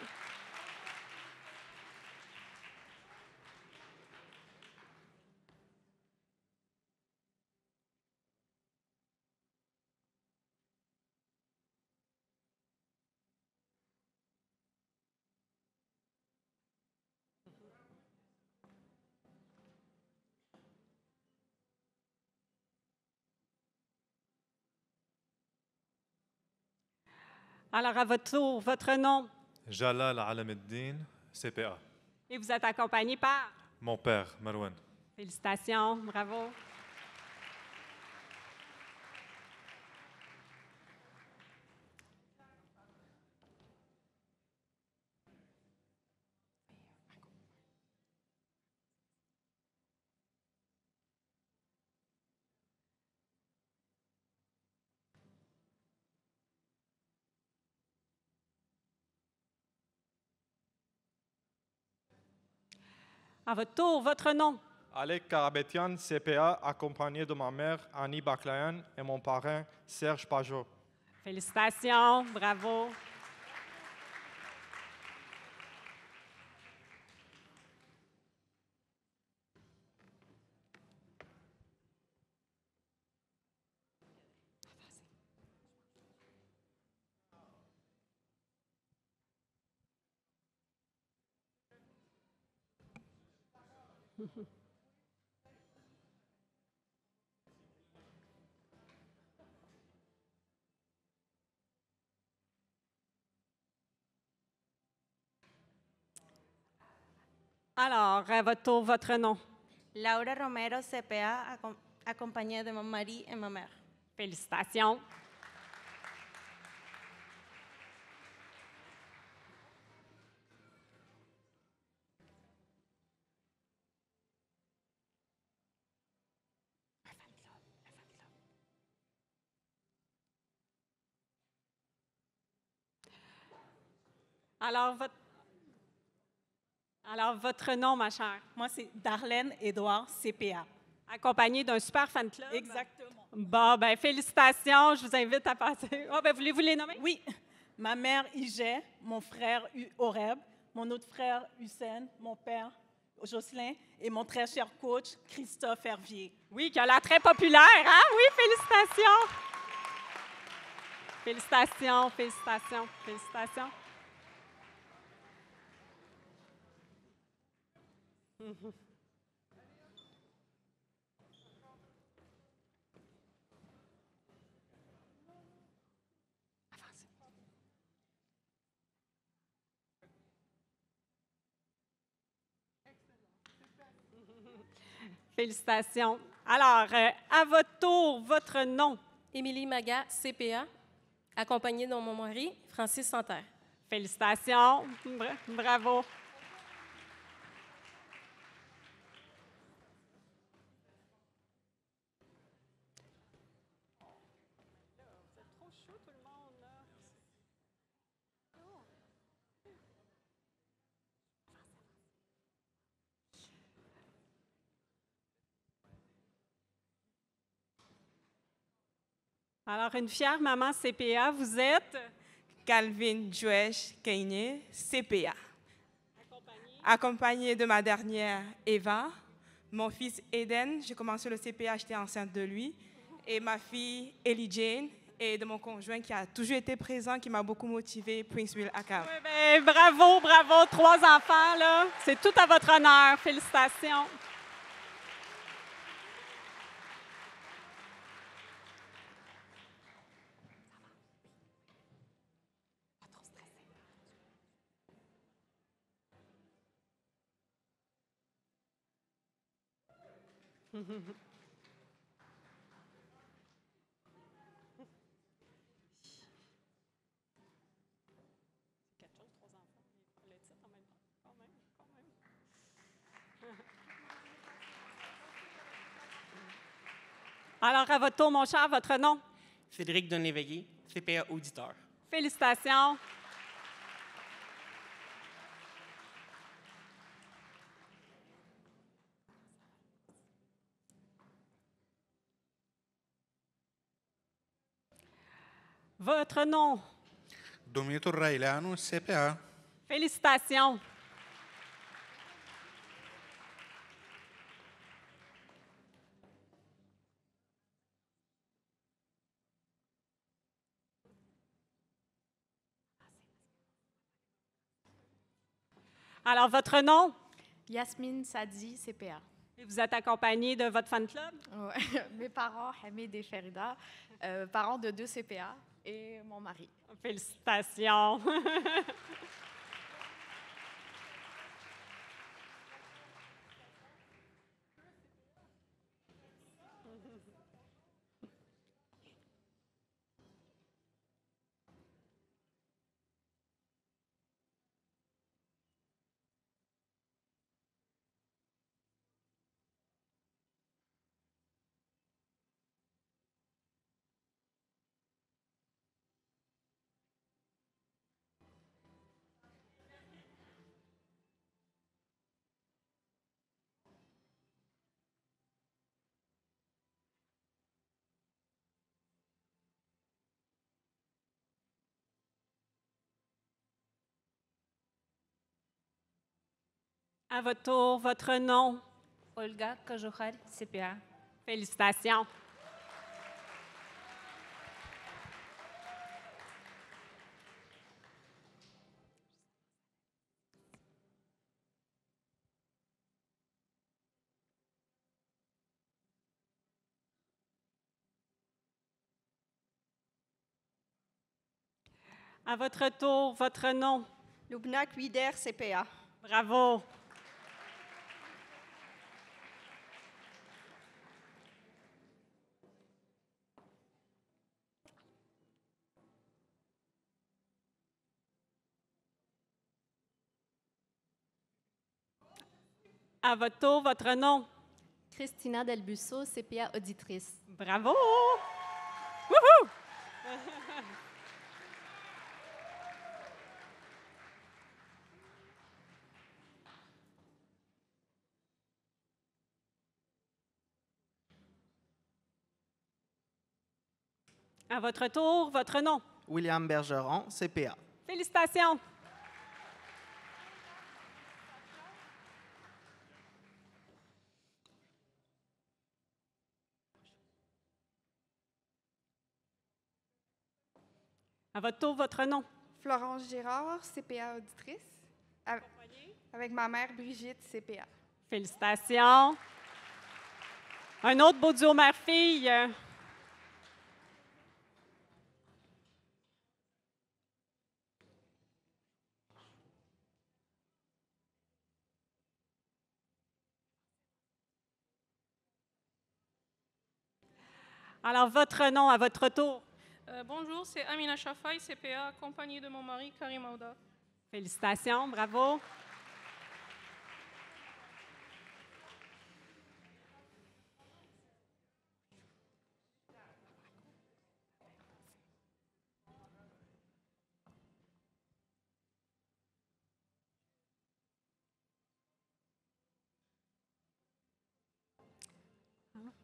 Alors, à votre tour, votre nom? Jalal Alameddin, CPA. Et vous êtes accompagné par? Mon père, Marwan. Félicitations, bravo. À votre tour, votre nom? Alec Karabetian, CPA, accompagné de ma mère Annie Baklayan et mon parrain Serge Pajot. Félicitations, bravo. Alors, à votre tour, votre nom? Laura Romero, CPA, accompagnée de mon mari et ma mère. Félicitations. Alors, votre nom, ma chère? Moi, c'est Darlène Édouard, CPA. Accompagnée d'un super fan club? Exactement. Bon, ben félicitations. Je vous invite à passer. Oh, ben voulez-vous les nommer? Oui. Ma mère, Ige, mon frère, Oreb, mon autre frère, Hussein, mon père, Jocelyn, et mon très cher coach, Christophe Hervier. Oui, qui a l'air très populaire, hein? Oui, félicitations. Félicitations, félicitations, félicitations. Félicitations. Alors, à votre tour, votre nom? Émilie Maga, CPA, accompagnée de mon mari, Francis Santerre. Félicitations. Bravo. Alors, une fière maman CPA, vous êtes? Calvin Joesh Kanye, CPA. Accompagnée de ma dernière, Eva. Mon fils Eden, j'ai commencé le CPA, j'étais enceinte de lui. et ma fille Ellie Jane, et de mon conjoint qui a toujours été présent, qui m'a beaucoup motivée, Prince Will Akam. Oui, bien, bravo, bravo. 3 enfants, là. C'est tout à votre honneur. Félicitations. Alors, à votre tour, mon cher, votre nom? Frédéric Donléveillé, CPA auditeur. Félicitations. Votre nom? Domenico Railano, CPA. Félicitations. Alors, votre nom? Yasmine Sadi, CPA. Et vous êtes accompagné de votre fan club? Ouais. Mes parents, Hamid et Ferida, parents de 2 CPA, et mon mari. Félicitations. À votre tour, votre nom? Olga Kajokhar, CPA. Félicitations. À votre tour, votre nom? Lubna Kwider, CPA. Bravo. À votre tour, votre nom? Christina Delbusso, CPA auditrice. Bravo! Wouhou! À votre tour, votre nom? William Bergeron, CPA. Félicitations! À votre tour, votre nom? Florence Girard, CPA auditrice. Avec ma mère Brigitte, CPA. Félicitations! Un autre beau duo mère-fille. Alors, votre nom à votre tour? Bonjour, c'est Amina Chafaï, CPA, accompagnée de mon mari Karim Aouda. Félicitations, bravo.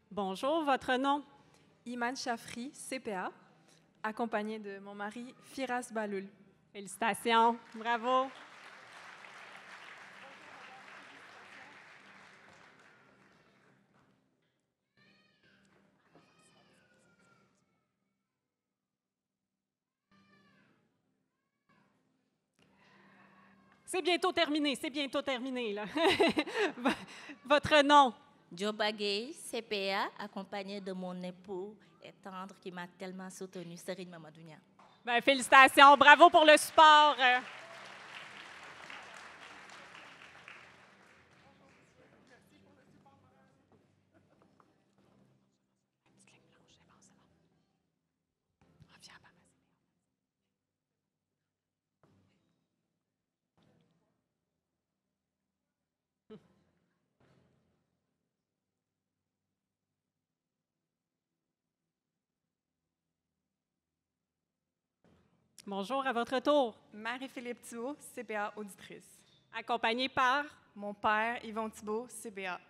Bonjour, votre nom? Iman Chafri, CPA, accompagnée de mon mari Firas Baloul. Félicitations, bravo. C'est bientôt terminé, là. Votre nom? Joba Gay, CPA, accompagnée de mon époux et tendre qui m'a tellement soutenue, Serine Mamadounia. Bien, félicitations, bravo pour le support. Bonjour, à votre tour. Marie-Philippe Thibault, CPA auditrice. Accompagnée par? Mon père, Yvon Thibault, CPA.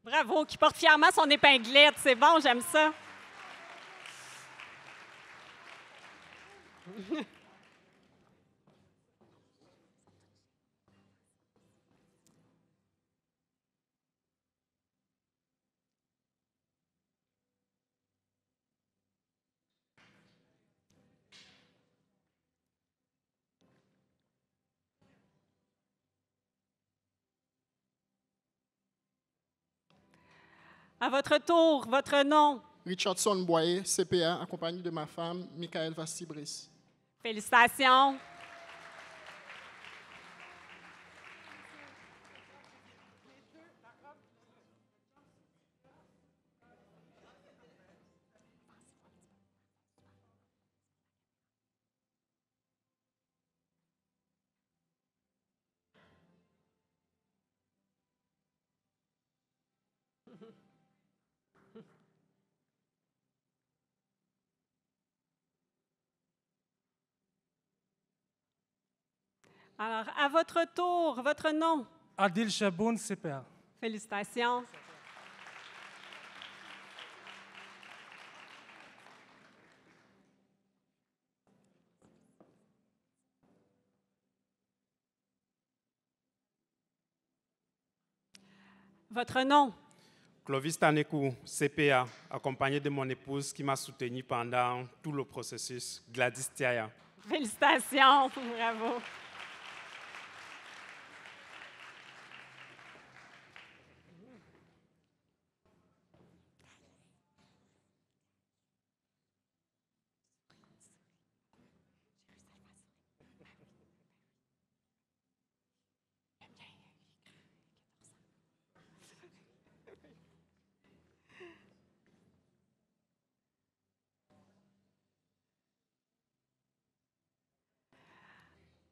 Bravo, qui porte fièrement son épinglette. C'est bon, j'aime ça. À votre tour, votre nom. Richardson Boyer, CPA, accompagné de ma femme, Michael Vastibris. Félicitations. Alors, à votre tour, votre nom. Adil Chaboun, CPA. Félicitations. Votre nom. Clovis Tanekou, CPA, accompagné de mon épouse qui m'a soutenu pendant tout le processus, Gladys Tiaya. Félicitations, bravo.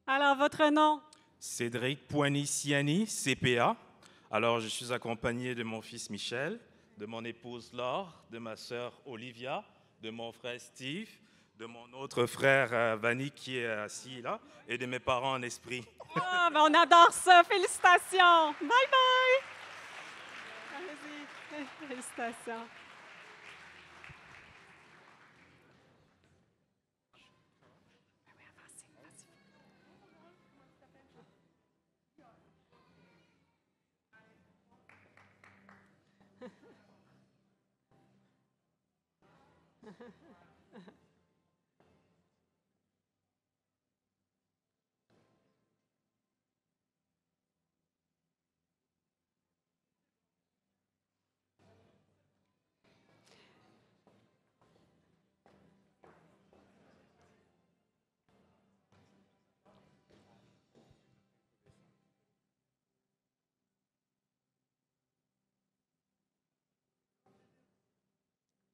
Alors, votre nom? Cédric Poigny-Siani, CPA. Alors, je suis accompagné de mon fils Michel, de mon épouse Laure, de ma sœur Olivia, de mon frère Steve, de mon autre frère Vanny qui est assis là, et de mes parents en esprit. Ah, ben on adore ça. Félicitations. Bye bye. Allez-y. Félicitations.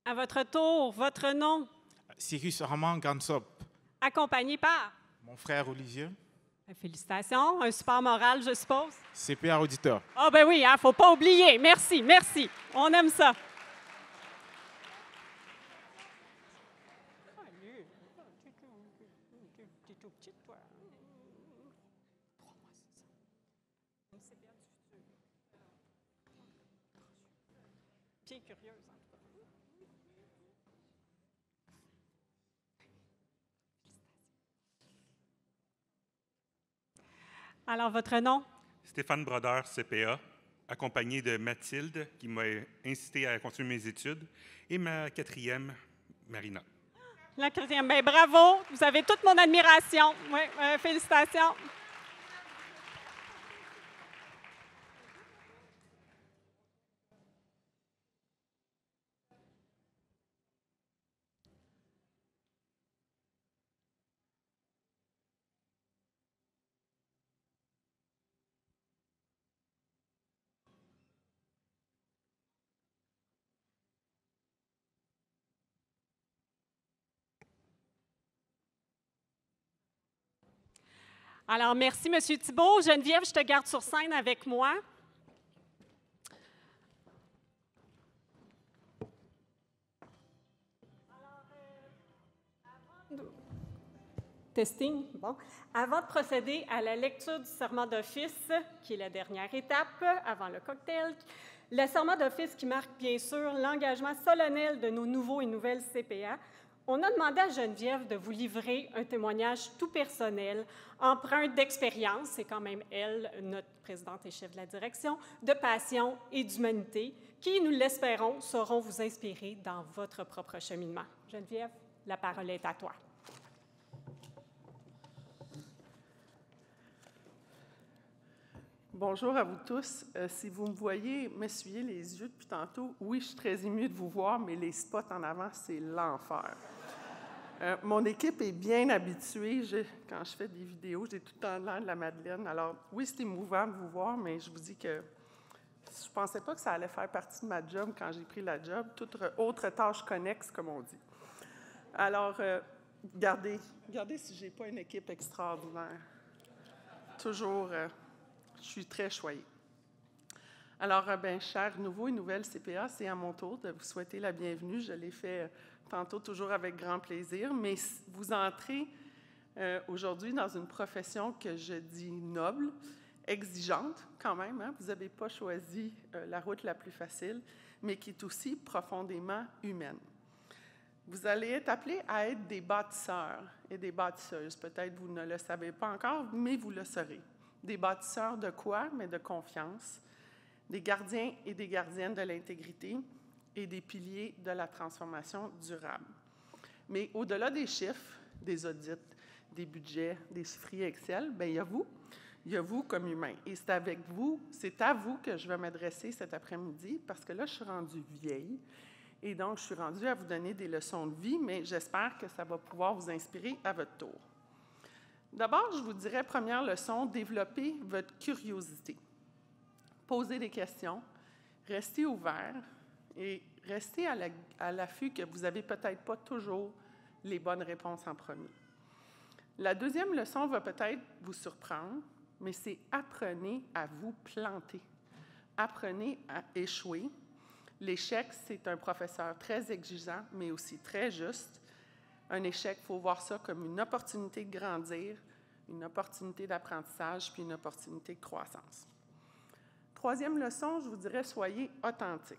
À votre tour, votre nom. Cyrus Armand Gansop. Accompagné par. Mon frère Olivier. Félicitations. Un support moral, je suppose. CPA auditeur. Ah ben oui, hein, faut pas oublier. Merci, merci. On aime ça. Bien curieuse. Alors, votre nom? Stéphane Brodeur, CPA, accompagné de Mathilde, qui m'a incité à continuer mes études, et ma quatrième, Marina. La quatrième, bien bravo, vous avez toute mon admiration. Oui, félicitations. Alors, merci, M. Thibault. Geneviève, je te garde sur scène avec moi. Testing. Bon. Avant de procéder à la lecture du serment d'office, qui est la dernière étape avant le cocktail, le serment d'office qui marque bien sûr l'engagement solennel de nos nouveaux et nouvelles CPA, on a demandé à Geneviève de vous livrer un témoignage tout personnel, empreint d'expérience, c'est quand même elle, notre présidente et chef de la direction, de passion et d'humanité, qui, nous l'espérons, sauront vous inspirer dans votre propre cheminement. Geneviève, la parole est à toi. Bonjour à vous tous. Si vous me voyez m'essuyer les yeux depuis tantôt, oui, je suis très émue de vous voir, mais les spots en avant, c'est l'enfer. Mon équipe est bien habituée. Quand je fais des vidéos, j'ai tout le temps l'air de la Madeleine. Alors, oui, c'est émouvant de vous voir, mais je vous dis que je ne pensais pas que ça allait faire partie de ma job quand j'ai pris la job. Toute autre tâche connexe, comme on dit. Alors, regardez si je n'ai pas une équipe extraordinaire. Toujours... je suis très choyée. Alors, chers nouveaux et nouvelles CPA, c'est à mon tour de vous souhaiter la bienvenue. Je l'ai fait tantôt toujours avec grand plaisir, mais vous entrez aujourd'hui dans une profession que je dis noble, exigeante quand même. Hein? Vous n'avez pas choisi la route la plus facile, mais qui est aussi profondément humaine. Vous allez être appelés à être des bâtisseurs et des bâtisseuses. Peut-être vous ne le savez pas encore, mais vous le serez. Des bâtisseurs de quoi? Mais de confiance, des gardiens et des gardiennes de l'intégrité et des piliers de la transformation durable. Mais au-delà des chiffres, des audits, des budgets, des chiffriers Excel, bien, il y a vous comme humain. Et c'est à vous que je vais m'adresser cet après-midi, parce que là, je suis rendue vieille, et donc je suis rendue à vous donner des leçons de vie, mais j'espère que ça va pouvoir vous inspirer à votre tour. D'abord, je vous dirais, première leçon, développez votre curiosité. Posez des questions, restez ouvert et restez à l'affût que vous n'avez peut-être pas toujours les bonnes réponses en premier. La deuxième leçon va peut-être vous surprendre, mais c'est apprenez à vous planter. Apprenez à échouer. L'échec, c'est un professeur très exigeant, mais aussi très juste. Un échec, il faut voir ça comme une opportunité de grandir, une opportunité d'apprentissage, puis une opportunité de croissance. Troisième leçon, je vous dirais, soyez authentique.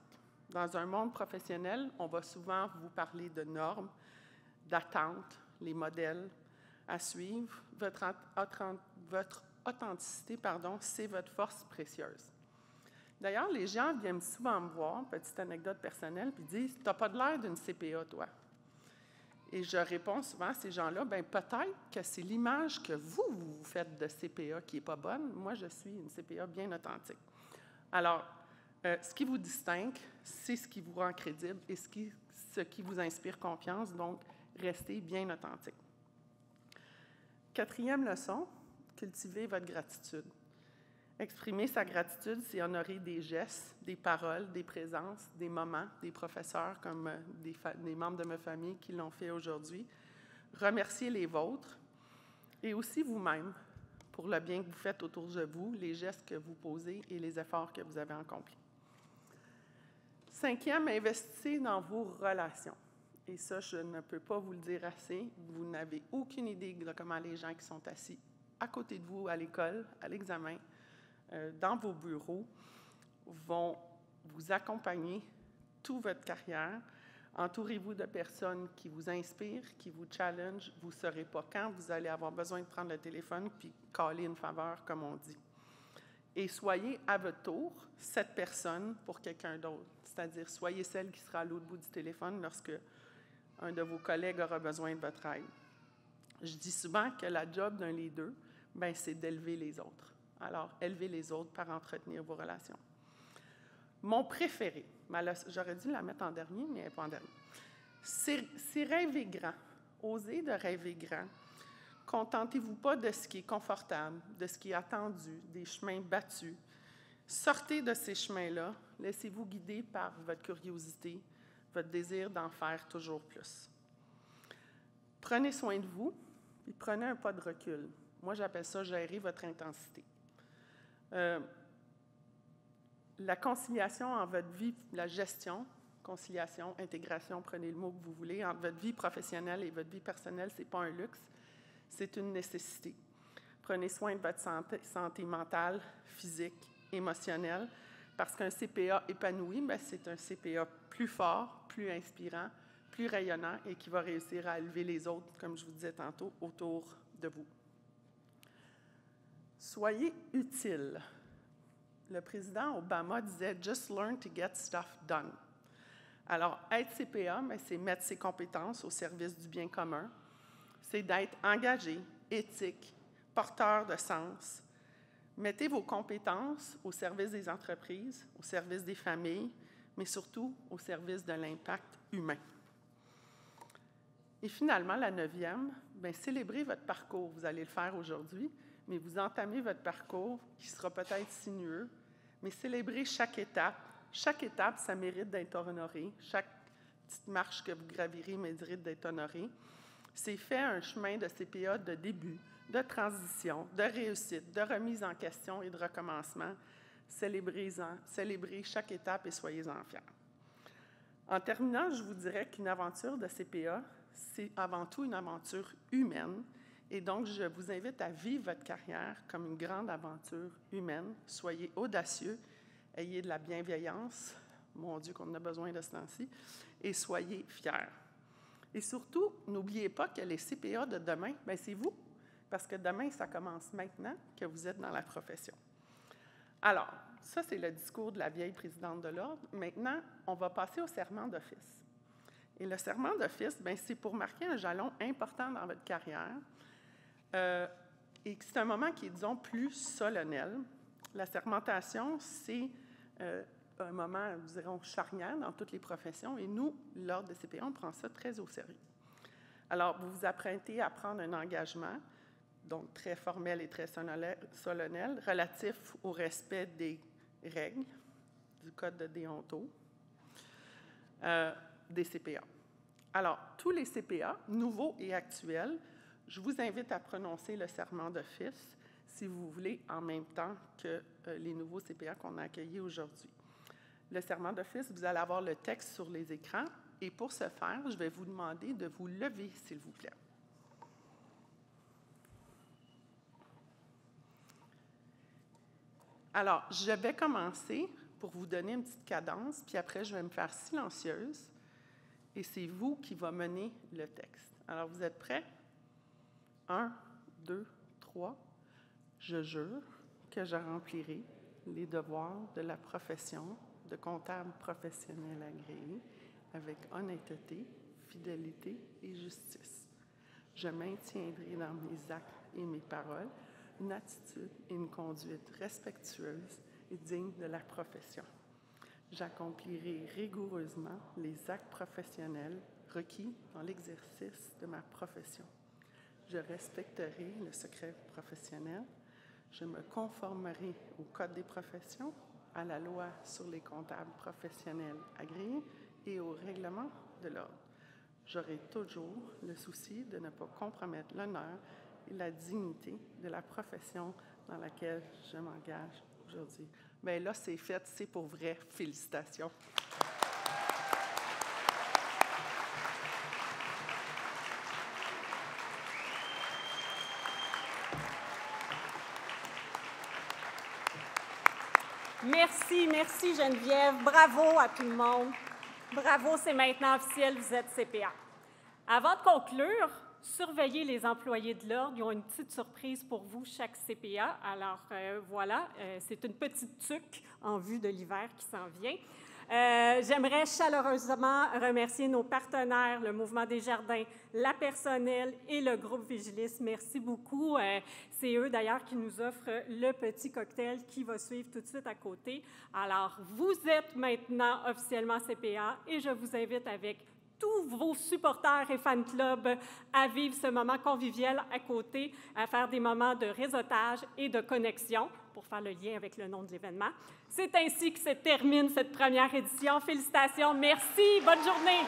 Dans un monde professionnel, on va souvent vous parler de normes, d'attentes, les modèles à suivre. Votre authenticité, c'est votre force précieuse. D'ailleurs, les gens viennent souvent me voir, petite anecdote personnelle, puis disent « Tu n'as pas de l'air d'une CPA, toi. » Et je réponds souvent à ces gens-là, bien peut-être que c'est l'image que vous faites de CPA qui n'est pas bonne. Moi, je suis une CPA bien authentique. Alors, ce qui vous distingue, c'est ce qui vous rend crédible et ce qui vous inspire confiance, donc restez bien authentique. Quatrième leçon, cultivez votre gratitude. Exprimer sa gratitude, c'est honorer des gestes, des paroles, des présences, des moments, des professeurs comme des membres de ma famille qui l'ont fait aujourd'hui. Remercier les vôtres et aussi vous-même pour le bien que vous faites autour de vous, les gestes que vous posez et les efforts que vous avez accomplis. Cinquième, investissez dans vos relations. Et ça, je ne peux pas vous le dire assez. Vous n'avez aucune idée de comment les gens qui sont assis à côté de vous à l'école, à l'examen, dans vos bureaux, vont vous accompagner toute votre carrière. Entourez-vous de personnes qui vous inspirent, qui vous challengent. Vous ne saurez pas quand vous allez avoir besoin de prendre le téléphone puis caler une faveur, comme on dit. Et soyez à votre tour cette personne pour quelqu'un d'autre. C'est-à-dire, soyez celle qui sera à l'autre bout du téléphone lorsque un de vos collègues aura besoin de votre aide. Je dis souvent que la job d'un leader, c'est d'élever les autres. Alors, élevez les autres par entretenir vos relations. Mon préféré, j'aurais dû la mettre en dernier, mais elle n'est pas en dernier, c'est rêver grand. Osez de rêver grand. Contentez-vous pas de ce qui est confortable, de ce qui est attendu, des chemins battus. Sortez de ces chemins-là. Laissez-vous guider par votre curiosité, votre désir d'en faire toujours plus. Prenez soin de vous, puis prenez un pas de recul. Moi, j'appelle ça gérer votre intensité. La conciliation en votre vie, la gestion, conciliation, intégration, prenez le mot que vous voulez, entre votre vie professionnelle et votre vie personnelle, ce n'est pas un luxe, c'est une nécessité. Prenez soin de votre santé mentale, physique, émotionnelle, parce qu'un CPA épanoui, c'est un CPA plus fort, plus inspirant, plus rayonnant et qui va réussir à élever les autres, comme je vous disais tantôt, autour de vous. Soyez utile. Le président Obama disait « Just learn to get stuff done ». Alors, être CPA, c'est mettre ses compétences au service du bien commun. C'est d'être engagé, éthique, porteur de sens. Mettez vos compétences au service des entreprises, au service des familles, mais surtout au service de l'impact humain. Et finalement, la 9e, célébrez votre parcours. Vous allez le faire aujourd'hui, mais vous entamez votre parcours qui sera peut-être sinueux, mais célébrez chaque étape. Chaque étape, ça mérite d'être honoré. Chaque petite marche que vous gravirez mérite d'être honorée. C'est fait un chemin de CPA de début, de transition, de réussite, de remise en question et de recommencement. Célébrez chaque étape et soyez-en fiers. En terminant, je vous dirais qu'une aventure de CPA, c'est avant tout une aventure humaine. Et donc, je vous invite à vivre votre carrière comme une grande aventure humaine. Soyez audacieux, ayez de la bienveillance, mon Dieu qu'on en a besoin de ce temps-ci, et soyez fiers. Et surtout, n'oubliez pas que les CPA de demain, c'est vous, parce que demain, ça commence maintenant que vous êtes dans la profession. Alors, ça, c'est le discours de la vieille présidente de l'Ordre. Maintenant, on va passer au serment d'office. Et le serment d'office, c'est pour marquer un jalon important dans votre carrière. Et c'est un moment qui est, disons, plus solennel. La sermentation, c'est un moment, dirons, charnière dans toutes les professions. Et nous, l'Ordre des CPA, on prend ça très au sérieux. Alors, vous vous apprêtez à prendre un engagement, donc très formel et très solennel, relatif au respect des règles du Code de déonto des CPA. Alors, tous les CPA, nouveaux et actuels, je vous invite à prononcer le serment d'office, si vous voulez, en même temps que les nouveaux CPA qu'on a accueillis aujourd'hui. Le serment d'office, vous allez avoir le texte sur les écrans, et pour ce faire, je vais vous demander de vous lever, s'il vous plaît. Alors, je vais commencer pour vous donner une petite cadence, puis après, je vais me faire silencieuse, et c'est vous qui va mener le texte. Alors, vous êtes prêts? 1, 2, 3. Je jure que je remplirai les devoirs de la profession de comptable professionnel agréé avec honnêteté, fidélité et justice. Je maintiendrai dans mes actes et mes paroles une attitude et une conduite respectueuse et digne de la profession. J'accomplirai rigoureusement les actes professionnels requis dans l'exercice de ma profession. Je respecterai le secret professionnel. Je me conformerai au Code des professions, à la loi sur les comptables professionnels agréés et au règlement de l'Ordre. J'aurai toujours le souci de ne pas compromettre l'honneur et la dignité de la profession dans laquelle je m'engage aujourd'hui. Bien là, c'est fait, c'est pour vrai. Félicitations. Merci Geneviève. Bravo à tout le monde. Bravo, c'est maintenant officiel, vous êtes CPA. Avant de conclure, surveillez les employés de l'Ordre. Ils ont une petite surprise pour vous, chaque CPA. Alors voilà, c'est une petite tuque en vue de l'hiver qui s'en vient. J'aimerais chaleureusement remercier nos partenaires, le Mouvement des Jardins, la personnel et le groupe Vigilis. Merci beaucoup. C'est eux, d'ailleurs, qui nous offrent le petit cocktail qui va suivre tout de suite à côté. Alors, vous êtes maintenant officiellement CPA et je vous invite avec tous vos supporters et fan clubs à vivre ce moment convivial à côté, à faire des moments de réseautage et de connexion pour faire le lien avec le nom de l'événement. C'est ainsi que se termine cette première édition. Félicitations, merci, bonne journée.